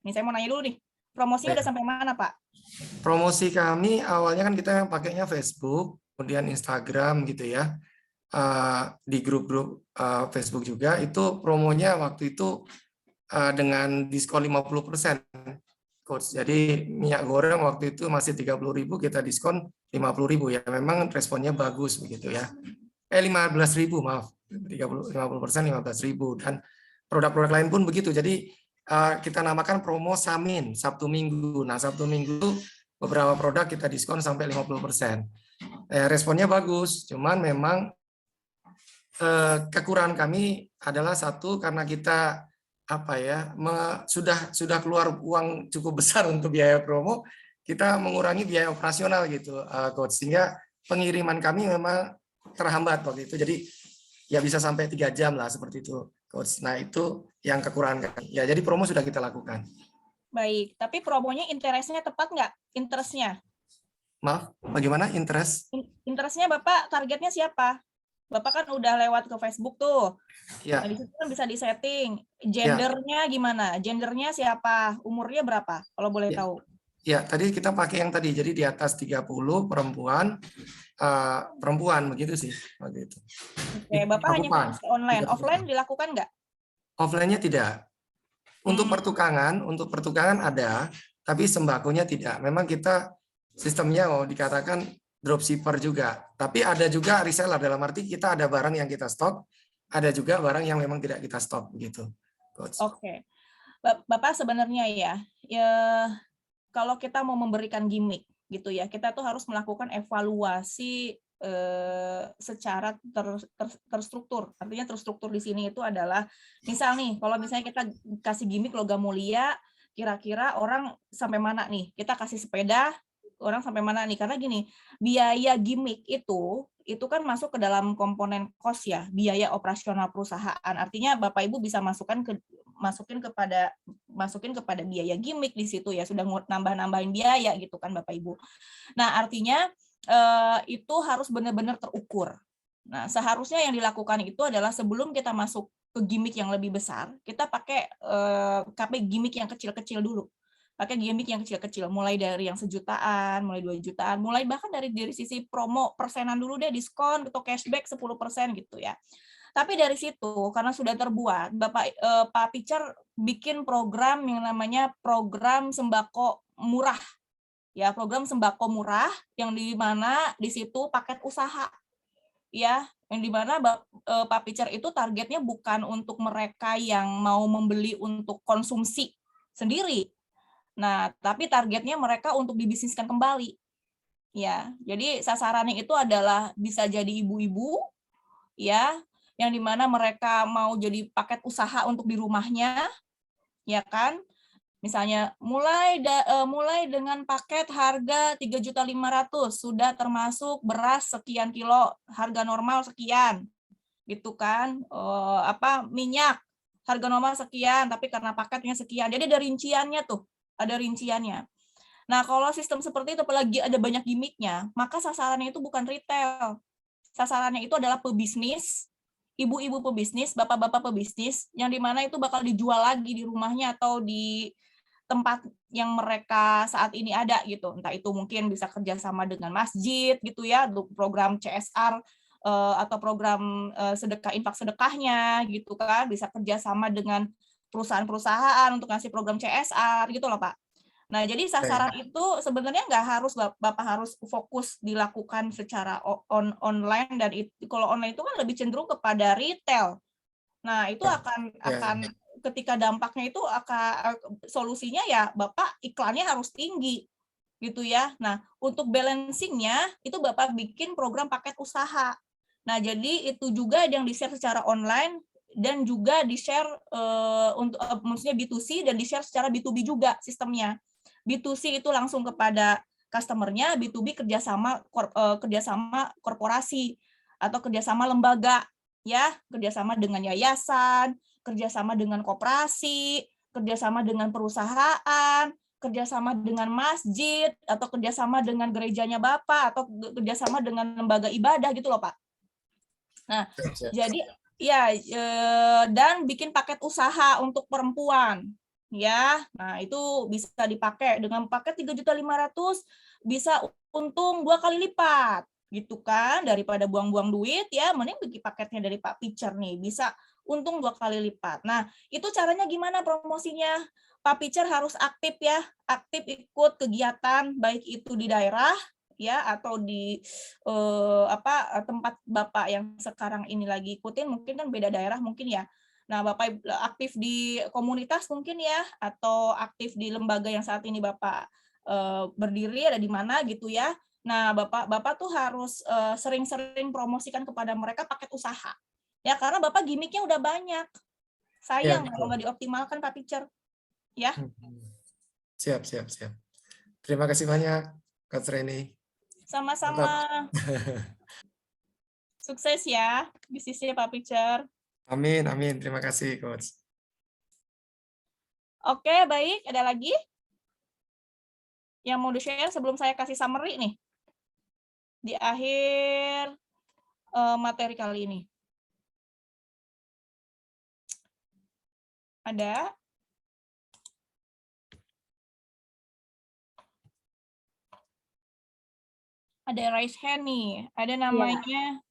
Nih saya mau nanya dulu nih, promosinya udah sampai mana, Pak? Promosi kami awalnya kan kita pakainya Facebook, kemudian Instagram gitu ya. Di grup-grup Facebook juga, itu promonya waktu itu dengan diskon 50%. Coach. Jadi minyak goreng waktu itu masih 30.000, kita diskon 50.000 ya. Memang responnya bagus begitu ya. 15.000 maaf. 50% 15.000, dan produk-produk lain pun begitu. Jadi kita namakan promo Samin, Sabtu Minggu. Nah, Sabtu Minggu beberapa produk kita diskon sampai 50%. Responnya bagus, cuman memang kekurangan kami adalah satu, karena kita sudah keluar uang cukup besar untuk biaya promo, kita mengurangi biaya operasional gitu, Coach, sehingga pengiriman kami memang terhambat waktu itu. Jadi ya bisa sampai 3 jam lah seperti itu, Coach. Nah, itu yang kekurangan kami. Ya, jadi promo sudah kita lakukan. Baik, tapi promonya interestnya tepat nggak? Interestnya? Maaf, bagaimana interest? Interestnya Bapak targetnya siapa? Bapak kan udah lewat ke Facebook tuh. Ya. Nah, di situ kan bisa disetting. Gendernya gimana? Gendernya siapa? Umurnya berapa? Kalau boleh tahu. Ya, tadi kita pakai yang tadi. Jadi di atas 30 perempuan begitu sih waktu itu. Oke, Bapak hanya fokus online. Offline dilakukan nggak? Offline-nya tidak. Untuk pertukangan ada, tapi sembakonya tidak. Memang kita sistemnya dikatakan dropshipper juga. Tapi ada juga reseller, dalam arti kita ada barang yang kita stok, ada juga barang yang memang tidak kita stok begitu. Oke. Bapak sebenarnya ya kalau kita mau memberikan gimmick, gitu ya. Kita tuh harus melakukan evaluasi secara terstruktur. Artinya terstruktur di sini itu adalah, misal nih, kalau misalnya kita kasih gimmick logam mulia, kira-kira orang sampai mana nih? Kita kasih sepeda, orang sampai mana nih? Karena gini, biaya gimmick itu kan masuk ke dalam komponen cost ya, biaya operasional perusahaan. Artinya Bapak Ibu bisa masukin kepada biaya gimmick di situ ya, sudah nambah-nambahin biaya gitu kan Bapak Ibu. Nah, artinya itu harus benar-benar terukur. Nah, seharusnya yang dilakukan itu adalah sebelum kita masuk ke gimmick yang lebih besar, kita pakai gimmick yang kecil-kecil dulu. Pakai gimmick yang kecil-kecil, mulai dari yang 1 jutaan, mulai 2 jutaan, mulai bahkan dari sisi promo persenan dulu deh, diskon atau cashback 10% gitu ya. Tapi dari situ, karena sudah terbuat, Pak Pitcher bikin program yang namanya program sembako murah. Ya, program sembako murah yang di mana di situ paket usaha. Ya, yang di mana Pak Pitcher itu targetnya bukan untuk mereka yang mau membeli untuk konsumsi sendiri. Nah, tapi targetnya mereka untuk dibisniskan kembali. Ya, jadi sasarannya itu adalah bisa jadi ibu-ibu ya, yang di mana mereka mau jadi paket usaha untuk di rumahnya, ya kan? Misalnya mulai dengan paket harga 3.500.000 sudah termasuk beras sekian kilo, harga normal sekian. Gitu kan? Minyak harga normal sekian, tapi karena paketnya sekian. Jadi ada rinciannya tuh, ada rinciannya. Nah, kalau sistem seperti itu apalagi ada banyak gimmicknya, maka sasarannya itu bukan retail. Sasarannya itu adalah pebisnis, ibu-ibu pebisnis, bapak-bapak pebisnis, yang di mana itu bakal dijual lagi di rumahnya atau di tempat yang mereka saat ini ada gitu. Entah itu mungkin bisa kerjasama dengan masjid gitu ya, program CSR atau program sedekah infak sedekahnya gitu kan, bisa kerjasama dengan perusahaan-perusahaan untuk ngasih program CSR gitu loh Pak. Nah, jadi sasaran itu sebenarnya nggak harus Bapak harus fokus dilakukan secara online, dan kalau online itu kan lebih cenderung kepada retail. Nah, itu akan ketika dampaknya itu solusinya ya Bapak iklannya harus tinggi gitu ya. Nah, untuk balancingnya itu Bapak bikin program paket usaha. Nah, jadi itu juga yang di-share secara online dan juga di-share untuk maksudnya B2C dan di-share secara B2B juga sistemnya. B2C itu langsung kepada customer-nya, B2B kerjasama korporasi atau kerjasama lembaga ya, kerjasama dengan yayasan, kerjasama dengan koperasi, kerjasama dengan perusahaan, kerjasama dengan masjid, atau kerjasama dengan gerejanya Bapak, atau kerjasama dengan lembaga ibadah gitu loh Pak. Nah, jadi ya dan bikin paket usaha untuk perempuan ya. Nah, itu bisa dipakai dengan paket 3.500.000 bisa untung 2 kali lipat gitu kan, daripada buang-buang duit ya, mending bikin paketnya dari Pak Pitcher nih, bisa untung 2 kali lipat. Nah, itu caranya gimana promosinya? Pak Pitcher harus aktif ya, aktif ikut kegiatan baik itu di daerah ya atau di tempat Bapak yang sekarang ini lagi ikutin, mungkin kan beda daerah mungkin ya. Nah, Bapak aktif di komunitas mungkin ya, atau aktif di lembaga yang saat ini Bapak berdiri ada di mana gitu ya. Nah, Bapak tuh harus sering-sering promosikan kepada mereka paket usaha. Ya, karena Bapak gimmicknya udah banyak. Sayang kalau nggak dioptimalkan, Pak Pitcher. Ya. Siap. Terima kasih banyak, Coach Reni. Sama-sama. Sukses ya bisnisnya Pak Pitcher. Amin. Terima kasih, Coach. Oke, baik. Ada lagi yang mau di-share sebelum saya kasih summary nih di akhir materi kali ini? Ada? Ada raise hand nih. Ada namanya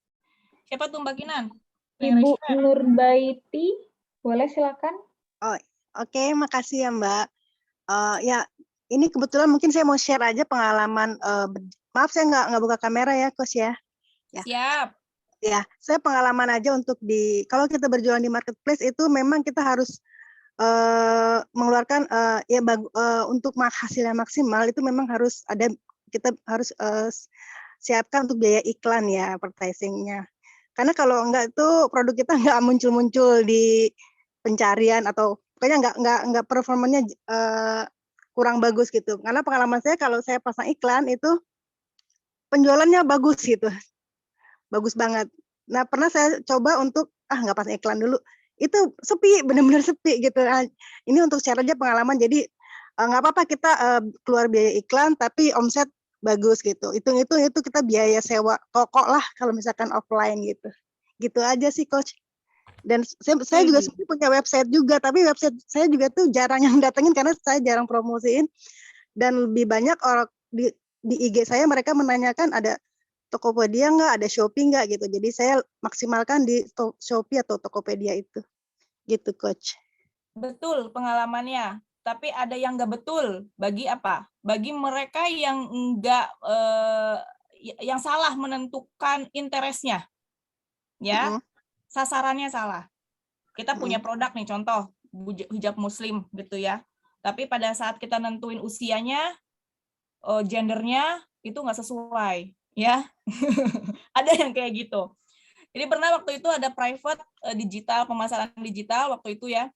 siapa tuh Mbak Kinan? Ibu Nurbaiti, boleh silakan. Oh, oke, makasih ya Mbak. Ya, ini kebetulan mungkin saya mau share aja pengalaman. Maaf saya nggak buka kamera ya, Coach ya. Siap. Ya, saya pengalaman aja untuk kalau kita berjualan di marketplace itu memang kita harus mengeluarkan untuk hasil yang maksimal itu memang harus ada kita harus siapkan untuk biaya iklan ya, advertising-nya. Karena kalau enggak itu produk kita nggak muncul-muncul di pencarian atau pokoknya nggak performanya kurang bagus gitu. Karena pengalaman saya kalau saya pasang iklan itu penjualannya bagus gitu, bagus banget. Nah pernah saya coba untuk nggak pasang iklan dulu, itu sepi, benar-benar sepi gitu. Nah, ini untuk share aja pengalaman. Jadi nggak apa-apa kita keluar biaya iklan tapi omset bagus gitu. Itu kita biaya sewa toko lah kalau misalkan offline gitu. Gitu aja sih Coach. Dan saya juga sebenarnya punya website juga, tapi website saya juga tuh jarang yang datengin karena saya jarang promosiin. Dan lebih banyak orang di IG saya mereka menanyakan ada Tokopedia nggak, ada Shopee nggak gitu. Jadi saya maksimalkan di Shopee atau Tokopedia itu. Gitu Coach. Betul pengalamannya. Tapi ada yang nggak betul. Bagi apa? Bagi mereka yang nggak yang salah menentukan interestnya, ya, sasarannya salah. Kita punya produk nih, contoh hijab muslim gitu ya. Tapi pada saat kita nentuin usianya, gendernya itu nggak sesuai, ya. Ada yang kayak gitu. Jadi pernah waktu itu ada private digital, pemasaran digital waktu itu ya.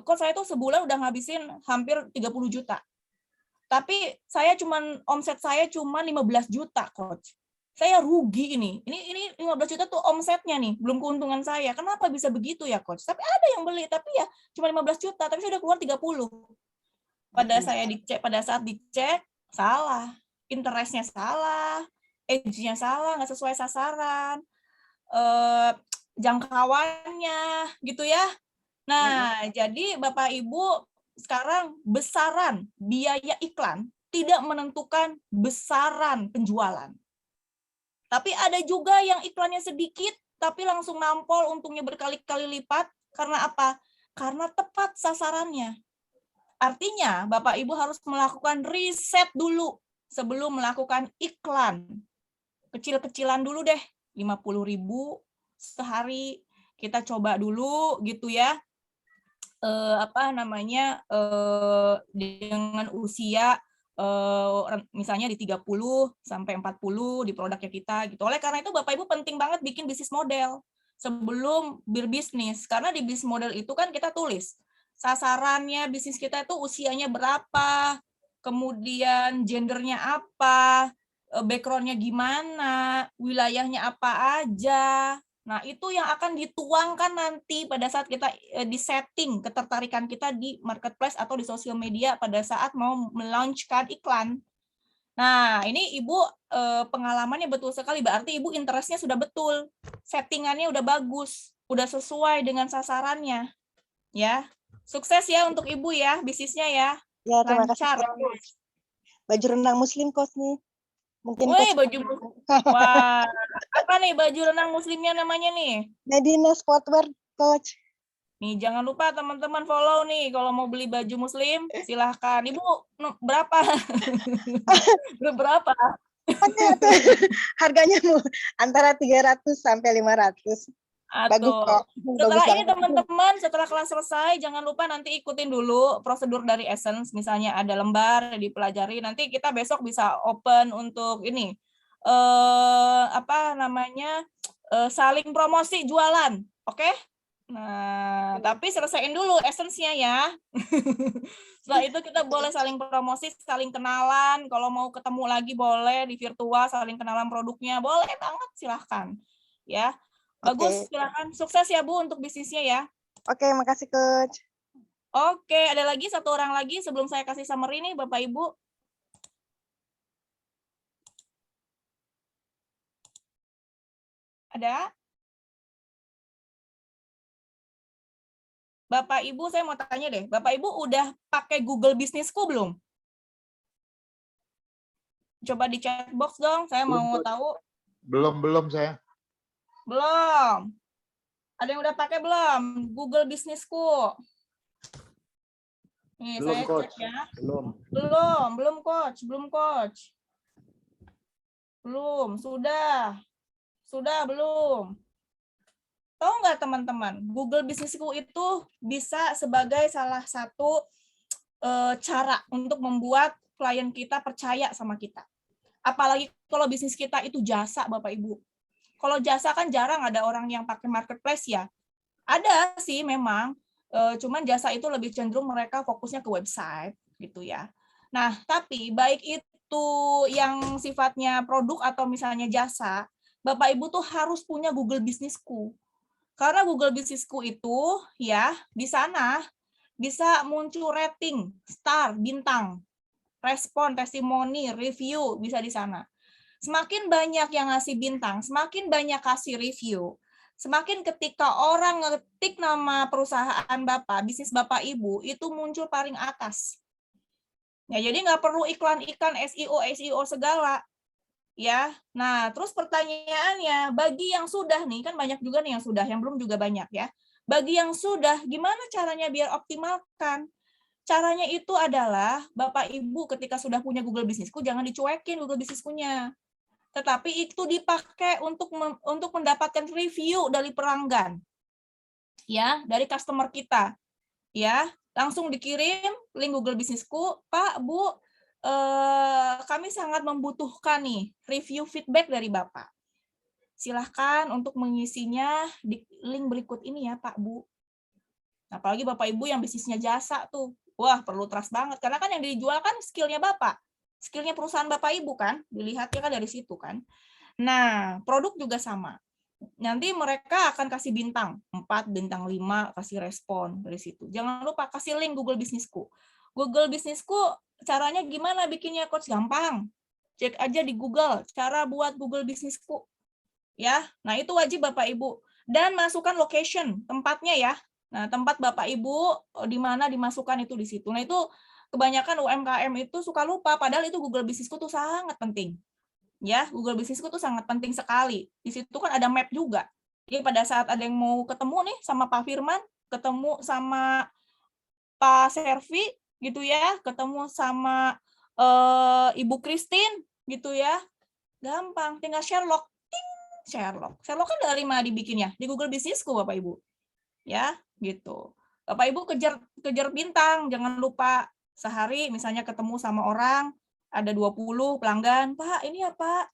Kok saya tuh sebulan udah ngabisin hampir 30 juta. Tapi omset saya cuma 15 juta, Coach. Saya rugi ini. Ini 15 juta tuh omsetnya nih, belum keuntungan saya. Kenapa bisa begitu ya, Coach? Tapi ada yang beli, tapi ya cuma 15 juta, tapi saya udah keluar 30. Pada saat dicek, salah. Interestnya salah, age-nya salah, nggak sesuai sasaran. Jangkauannya gitu ya. Nah, jadi Bapak Ibu sekarang besaran biaya iklan tidak menentukan besaran penjualan. Tapi ada juga yang iklannya sedikit tapi langsung nampol untungnya berkali-kali lipat. Karena apa? Karena tepat sasarannya. Artinya Bapak Ibu harus melakukan riset dulu sebelum melakukan iklan. Kecil-kecilan dulu deh, 50.000 sehari. Kita coba dulu gitu ya. Dengan usia misalnya di 30 sampai 40 di produknya kita gitu. Oleh karena itu Bapak Ibu penting banget bikin bisnis model sebelum berbisnis. Karena di bisnis model itu kan kita tulis sasarannya bisnis kita itu usianya berapa, kemudian gendernya apa, background-nya gimana, wilayahnya apa aja. Nah, itu yang akan dituangkan nanti pada saat kita di-setting ketertarikan kita di marketplace atau di sosial media pada saat mau melaunchkan iklan. Nah, ini Ibu pengalamannya betul sekali, berarti Ibu interestnya sudah betul, settingannya udah bagus, udah sesuai dengan sasarannya. Ya, sukses ya untuk Ibu ya, bisnisnya ya. Ya, terima Lancar. kasih. Baju renang muslim Coach nih. Mungkin Wih, wah, apa nih baju renang muslimnya namanya nih? Medina Sportwear Coach. Nih jangan lupa teman-teman follow nih kalau mau beli baju muslim silahkan. Ibu berapa? Berapa? Harganya antara 300 sampai 500. Bagus kok. Setelah ini teman-teman, setelah kelas selesai, jangan lupa nanti ikutin dulu prosedur dari Essence. Misalnya ada lembar dipelajari. Nanti kita besok bisa open untuk ini saling promosi jualan, oke? Nah, tapi selesaiin dulu Essence-nya ya. Setelah itu kita boleh saling promosi, saling kenalan. Kalau mau ketemu lagi boleh di virtual, saling kenalan produknya, boleh banget, silahkan. Ya. Bagus, silakan. Sukses ya Bu untuk bisnisnya ya. Oke, makasih Coach. Oke, ada lagi satu orang lagi sebelum saya kasih summary nih Bapak Ibu. Ada? Bapak Ibu, saya mau tanya deh. Bapak Ibu udah pakai Google Business-ku belum? Coba di chat box dong, saya mau tahu. Belum saya. Belum. Ada yang udah pakai belum? Google Business-ku. Nih, Belum, saya Coach. cek ya. Belum, Coach. Belum, sudah, belum. Tahu nggak teman-teman, Google Business-ku itu bisa sebagai salah satu cara untuk membuat klien kita percaya sama kita. Apalagi kalau bisnis kita itu jasa, Bapak Ibu. Kalau jasa kan jarang ada orang yang pakai marketplace ya. Ada sih memang, cuman jasa itu lebih cenderung mereka fokusnya ke website gitu ya. Nah, tapi baik itu yang sifatnya produk atau misalnya jasa, Bapak Ibu tuh harus punya Google Business-ku. Karena Google Business-ku itu ya di sana bisa muncul rating, star, bintang, respon, testimoni, review bisa di sana. Semakin banyak yang ngasih bintang, semakin banyak kasih review, semakin ketika orang ngetik nama perusahaan Bapak, bisnis Bapak Ibu, itu muncul paling atas. Ya, jadi nggak perlu iklan-iklan SEO segala. Ya, nah terus pertanyaannya, bagi yang sudah nih, kan banyak juga nih yang sudah, yang belum juga banyak ya. Bagi yang sudah, gimana caranya biar optimalkan? Caranya itu adalah, Bapak Ibu ketika sudah punya Google Business-ku, jangan dicuekin Google Business-ku-nya. Tetapi itu dipakai untuk mendapatkan review dari pelanggan, ya, dari customer kita, ya, langsung dikirim link Google Business-ku, Pak, Bu, kami sangat membutuhkan nih review feedback dari Bapak. Silahkan untuk mengisinya di link berikut ini ya, Pak, Bu. Apalagi Bapak Ibu yang bisnisnya jasa tuh, wah perlu trust banget, karena kan yang dijual kan skill-nya Bapak. Skillnya perusahaan Bapak Ibu kan, dilihatnya kan dari situ kan. Nah, produk juga sama. Nanti mereka akan kasih bintang, 4, bintang 5, kasih respon dari situ. Jangan lupa kasih link Google Business-ku. Google Business-ku caranya gimana bikinnya, Coach? Gampang. Cek aja di Google, cara buat Google Business-ku. Ya, nah itu wajib Bapak Ibu. Dan masukkan location, tempatnya ya. Nah, tempat Bapak Ibu di mana dimasukkan itu di situ. Nah, itu kebanyakan UMKM itu suka lupa, padahal itu Google Business-ku tuh sangat penting. Ya, Google Business-ku tuh sangat penting sekali. Di situ kan ada map juga. Jadi pada saat ada yang mau ketemu nih sama Pak Firman, ketemu sama Pak Servi gitu ya, ketemu sama Ibu Christine gitu ya, gampang, tinggal Sherlock. Ting, Sherlock. Sherlock kan dari mana dibikinnya? Di Google Business-ku Bapak Ibu. Ya, gitu. Bapak Ibu kejar bintang, jangan lupa sehari misalnya ketemu sama orang, ada 20 pelanggan, Pak, ini ya Pak,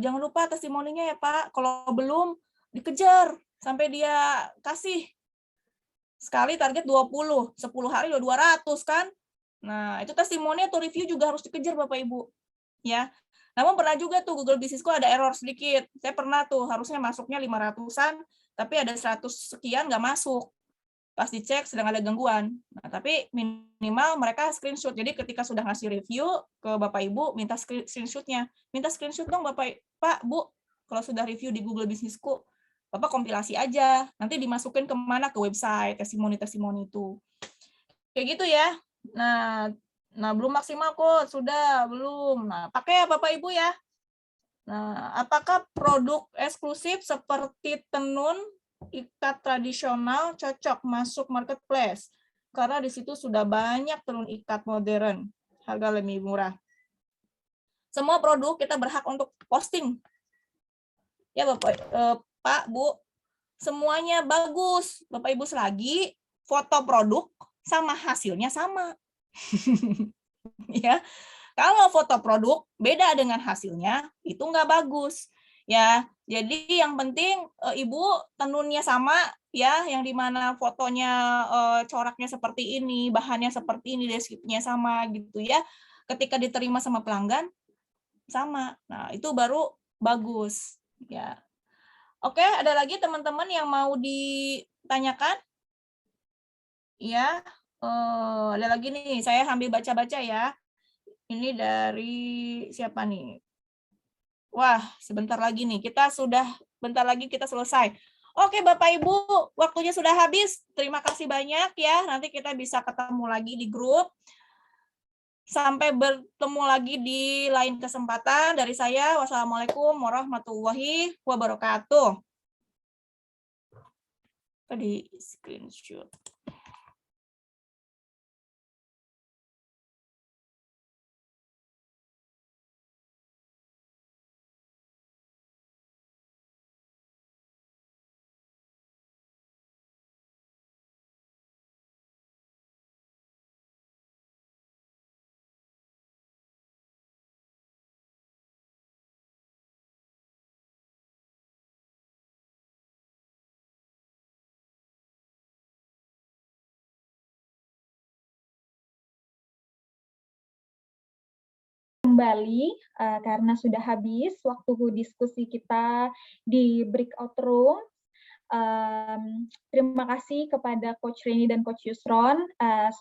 jangan lupa testimoninya ya Pak, kalau belum dikejar sampai dia kasih. Sekali target 20, 10 hari udah 200 kan. Nah, itu testimoni atau review juga harus dikejar Bapak Ibu. Ya. Namun pernah juga tuh Google Business-ku ada error sedikit. Saya pernah tuh harusnya masuknya 500-an, tapi ada 100 sekian nggak masuk. Pas dicek sedang ada gangguan. Nah, tapi minimal mereka screenshot. Jadi ketika sudah ngasih review ke Bapak Ibu, minta screenshot-nya. Minta screenshot dong Bapak, Pak, Bu, kalau sudah review di Google Business-ku, Bapak kompilasi aja. Nanti dimasukin kemana? Ke website, testimoni-testimoni itu. Kayak gitu ya. Nah, belum maksimal kok, sudah, belum. Nah, pakai ya Bapak Ibu ya. Nah, apakah produk eksklusif seperti tenun ikat tradisional cocok masuk marketplace? Karena di situ sudah banyak tenun ikat modern, harga lebih murah. Semua produk kita berhak untuk posting. Ya Bapak, Pak, Bu, semuanya bagus. Bapak Ibu selagi foto produk sama hasilnya sama. Ya. Kalau foto produk beda dengan hasilnya, itu nggak bagus. Ya, jadi yang penting Ibu tenunnya sama ya, yang dimana fotonya coraknya seperti ini, bahannya seperti ini, deskripsinya sama gitu ya. Ketika diterima sama pelanggan sama. Nah, itu baru bagus ya. Oke, ada lagi teman-teman yang mau ditanyakan? Ya, ada lagi nih, saya sambil baca-baca ya. Ini dari siapa nih? Wah, sebentar lagi nih. Bentar lagi kita selesai. Oke, Bapak Ibu, waktunya sudah habis. Terima kasih banyak ya. Nanti kita bisa ketemu lagi di grup. Sampai bertemu lagi di lain kesempatan. Dari saya, wassalamualaikum warahmatullahi wabarakatuh. Tadi screenshot. kembali karena sudah habis waktu diskusi kita di breakout room. Terima kasih kepada Coach Reni dan Coach Yusron.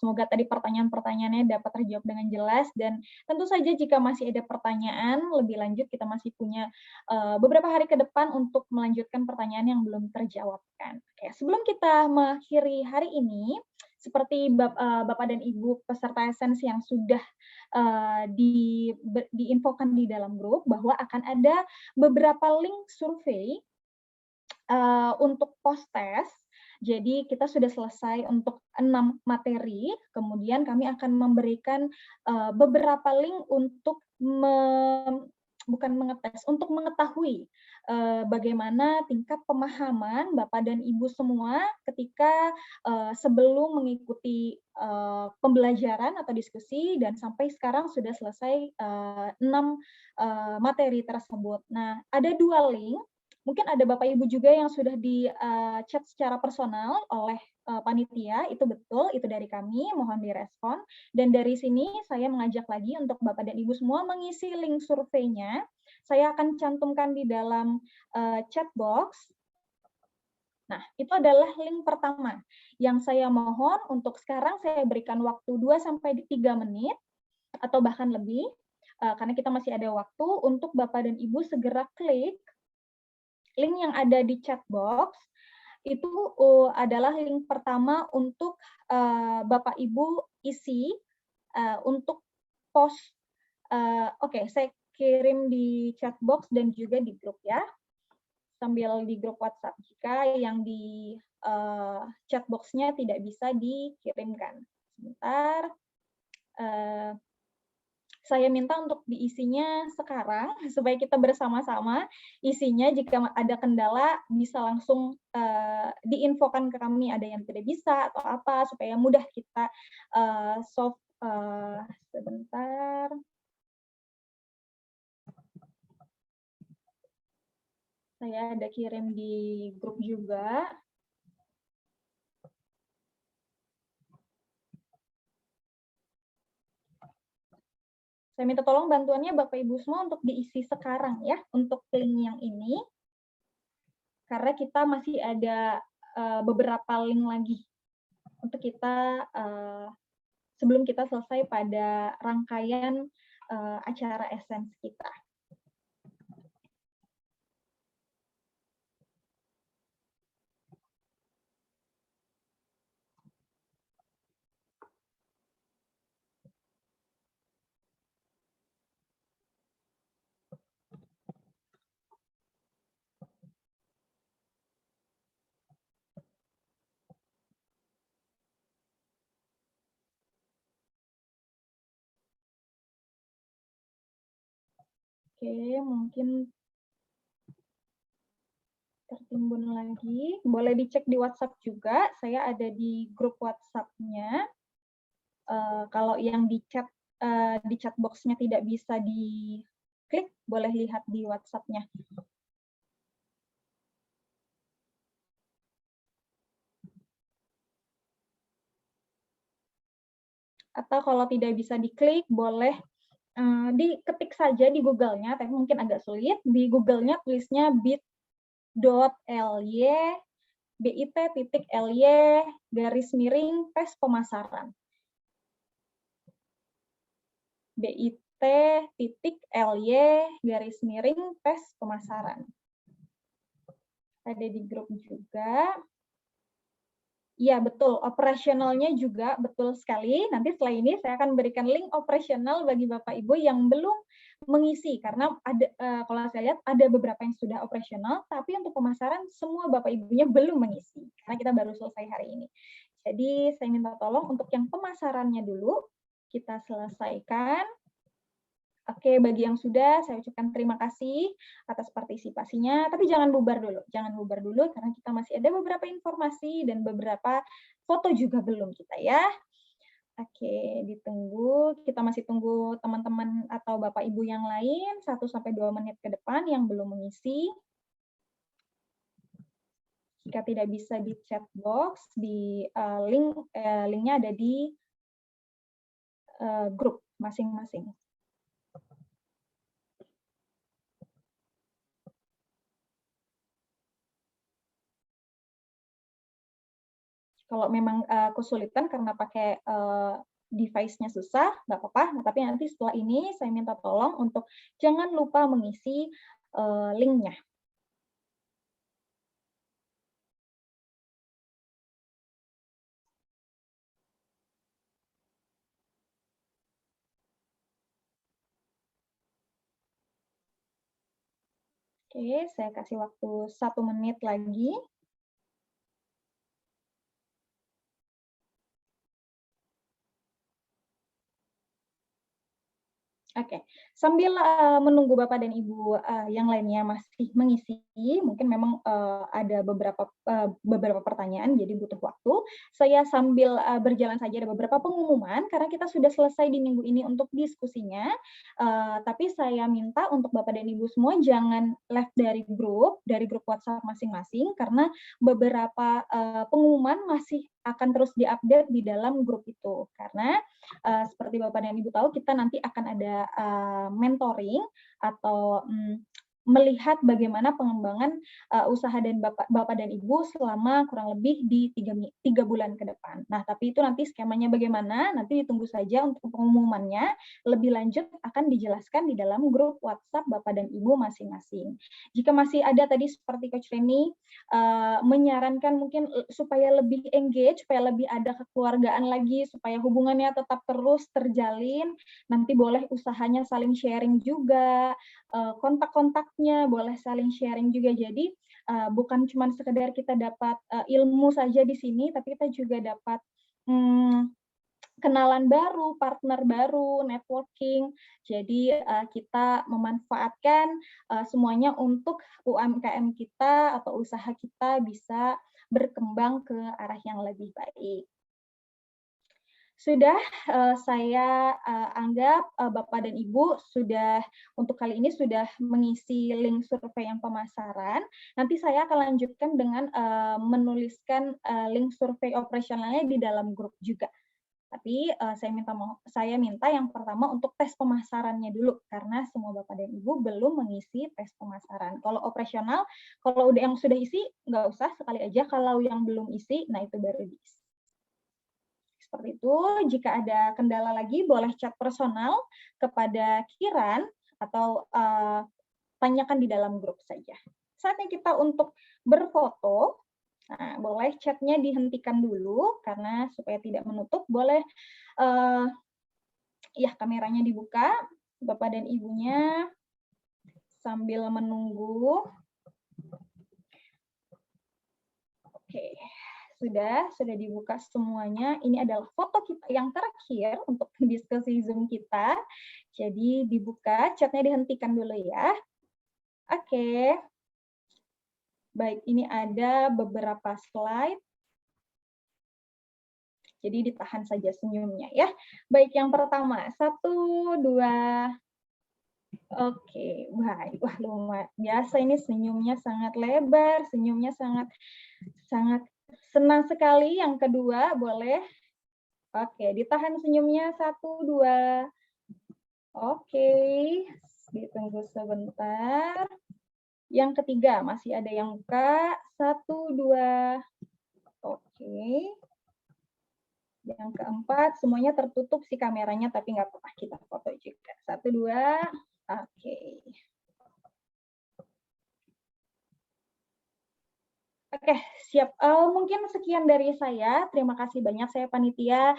Semoga tadi pertanyaan-pertanyaannya dapat terjawab dengan jelas, dan tentu saja jika masih ada pertanyaan lebih lanjut, kita masih punya beberapa hari ke depan untuk melanjutkan pertanyaan yang belum terjawabkan. Oke, sebelum kita mengakhiri hari ini, seperti Bapak dan Ibu peserta Essence yang sudah diinfokan di dalam grup, bahwa akan ada beberapa link survei untuk post-test. Jadi kita sudah selesai untuk 6 materi, kemudian kami akan memberikan beberapa link untuk untuk mengetahui bagaimana tingkat pemahaman Bapak dan Ibu semua ketika sebelum mengikuti pembelajaran atau diskusi, dan sampai sekarang sudah selesai 6 materi tersebut. Nah, ada 2 link. Mungkin ada Bapak Ibu juga yang sudah di chat secara personal oleh panitia, itu betul, itu dari kami, mohon direspon. Dan dari sini saya mengajak lagi untuk Bapak dan Ibu semua mengisi link surveinya. Saya akan cantumkan di dalam chat box. Nah, itu adalah link pertama yang saya mohon untuk sekarang saya berikan waktu 2-3 menit atau bahkan lebih, karena kita masih ada waktu untuk Bapak dan Ibu segera klik link yang ada di chat box. Itu adalah link pertama untuk Bapak Ibu isi untuk post. Oke, saya kirim di chat box dan juga di grup ya, sambil di grup WhatsApp jika yang di chat box-nya tidak bisa dikirimkan. Sebentar. Saya minta untuk diisinya sekarang, supaya kita bersama-sama isinya. Jika ada kendala, bisa langsung diinfokan ke kami, ada yang tidak bisa atau apa, supaya mudah kita solve. Sebentar. Saya ada kirim di grup juga. Saya minta tolong bantuannya Bapak Ibu semua untuk diisi sekarang ya, untuk link yang ini. Karena kita masih ada beberapa link lagi untuk kita sebelum kita selesai pada rangkaian acara Essence kita. Oke, mungkin tertimbun lagi. Boleh dicek di WhatsApp juga. Saya ada di grup WhatsApp-nya. Kalau yang di chat box-nya tidak bisa diklik, boleh lihat di WhatsApp-nya. Atau kalau tidak bisa diklik, boleh diketik saja di Google-nya, tapi mungkin agak sulit. Di Google-nya tulisnya bit.ly/tes pemasaran. bit.ly/tes pemasaran. Ada di grup juga. Iya, betul. Operasionalnya juga betul sekali. Nanti setelah ini saya akan berikan link operasional bagi Bapak Ibu yang belum mengisi. Karena ada, kalau saya lihat ada beberapa yang sudah operasional, tapi untuk pemasaran semua Bapak Ibunya belum mengisi. Karena kita baru selesai hari ini. Jadi saya minta tolong untuk yang pemasarannya dulu kita selesaikan. Oke, bagi yang sudah, saya ucapkan terima kasih atas partisipasinya, tapi jangan bubar dulu karena kita masih ada beberapa informasi dan beberapa foto juga belum kita ya. Oke, ditunggu, kita masih tunggu teman-teman atau Bapak Ibu yang lain 1-2 menit ke depan yang belum mengisi. Jika tidak bisa di chat box, di linknya ada di grup masing-masing. Kalau memang kesulitan karena pakai device-nya susah, nggak apa-apa. Nah, tapi nanti setelah ini saya minta tolong untuk jangan lupa mengisi link-nya. Oke, saya kasih waktu 1 menit lagi. Oke, sambil menunggu Bapak dan Ibu yang lainnya masih mengisi, mungkin memang ada beberapa pertanyaan, jadi butuh waktu. Saya sambil berjalan saja, ada beberapa pengumuman, karena kita sudah selesai di minggu ini untuk diskusinya, tapi saya minta untuk Bapak dan Ibu semua jangan left dari grup WhatsApp masing-masing, karena beberapa pengumuman masih akan terus diupdate di dalam grup itu, karena seperti Bapak dan Ibu tahu, kita nanti akan ada mentoring atau melihat bagaimana pengembangan usaha dan Bapak dan Ibu selama kurang lebih di 3 bulan ke depan. Nah, tapi itu nanti skemanya bagaimana, nanti ditunggu saja untuk pengumumannya. Lebih lanjut akan dijelaskan di dalam grup WhatsApp Bapak dan Ibu masing-masing. Jika masih ada tadi seperti Coach Reni menyarankan mungkin supaya lebih engage, supaya lebih ada kekeluargaan lagi, supaya hubungannya tetap terus terjalin, nanti boleh usahanya saling sharing juga, kontak-kontaknya boleh saling sharing juga. Jadi bukan cuma sekedar kita dapat ilmu saja di sini, tapi kita juga dapat kenalan baru, partner baru, networking. Jadi kita memanfaatkan semuanya untuk UMKM kita atau usaha kita bisa berkembang ke arah yang lebih baik. Sudah saya anggap Bapak dan Ibu sudah untuk kali ini sudah mengisi link survei yang pemasaran. Nanti saya akan lanjutkan dengan menuliskan link survei operasionalnya di dalam grup juga. Tapi saya minta yang pertama untuk tes pemasarannya dulu, karena semua Bapak dan Ibu belum mengisi tes pemasaran. Kalau operasional, kalau udah yang sudah isi nggak usah, sekali aja. Kalau yang belum isi, nah itu baru diisi. Seperti itu. Jika ada kendala lagi, boleh chat personal kepada Kiran atau tanyakan di dalam grup saja. Saatnya kita untuk berfoto. Nah, boleh chatnya dihentikan dulu karena supaya tidak menutup. Boleh ya kameranya dibuka, Bapak dan Ibunya sambil menunggu. Oke. Sudah dibuka semuanya. Ini adalah foto kita yang terakhir untuk diskusi Zoom kita. Jadi dibuka, chatnya dihentikan dulu ya. Oke. Baik, ini ada beberapa slide. Jadi ditahan saja senyumnya ya. Baik, yang pertama, 1, 2. Oke, baik. Wah, lumayan. Biasa ini senyumnya sangat lebar, senyumnya sangat senang sekali. Yang kedua, boleh. Oke, ditahan senyumnya 1, 2. Oke, ditunggu sebentar. Yang ketiga, masih ada yang buka. 1, 2. Oke. Yang keempat, semuanya tertutup sih kameranya, tapi nggak apa-apa, kita foto juga. 1, 2. Oke. Oke, siap. Mungkin sekian dari saya. Terima kasih banyak. Saya panitia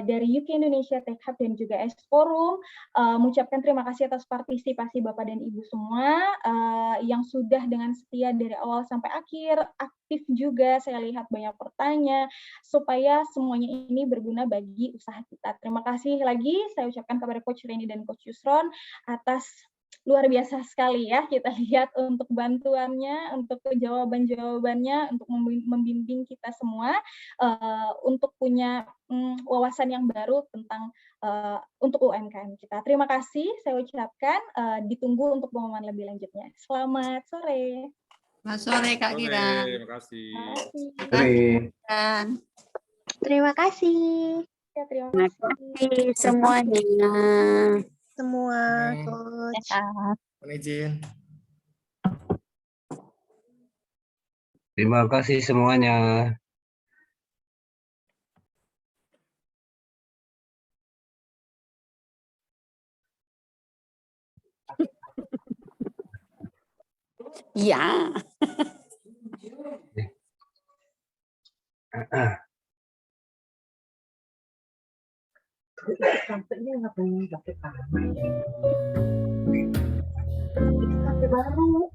dari UK Indonesia Tech Hub dan juga S Forum. Mengucapkan terima kasih atas partisipasi Bapak dan Ibu semua yang sudah dengan setia dari awal sampai akhir. Aktif juga, saya lihat banyak bertanya, supaya semuanya ini berguna bagi usaha kita. Terima kasih lagi saya ucapkan kepada Coach Reni dan Coach Yusron atas luar biasa sekali ya, kita lihat untuk bantuannya, untuk jawaban-jawabannya, untuk membimbing kita semua untuk punya wawasan yang baru tentang untuk UMKM kita. Terima kasih saya ucapkan, ditunggu untuk pengumuman lebih lanjutnya. Selamat sore. Selamat sore Kak Kiran. Terima kasih. Terima kasih. Ya, terima Terima kasih. kasih semuanya. Semua coach. Mohon izin. Terima kasih semuanya. Iya. Sampainya ngapain pakai tangan? Itu sampai baru.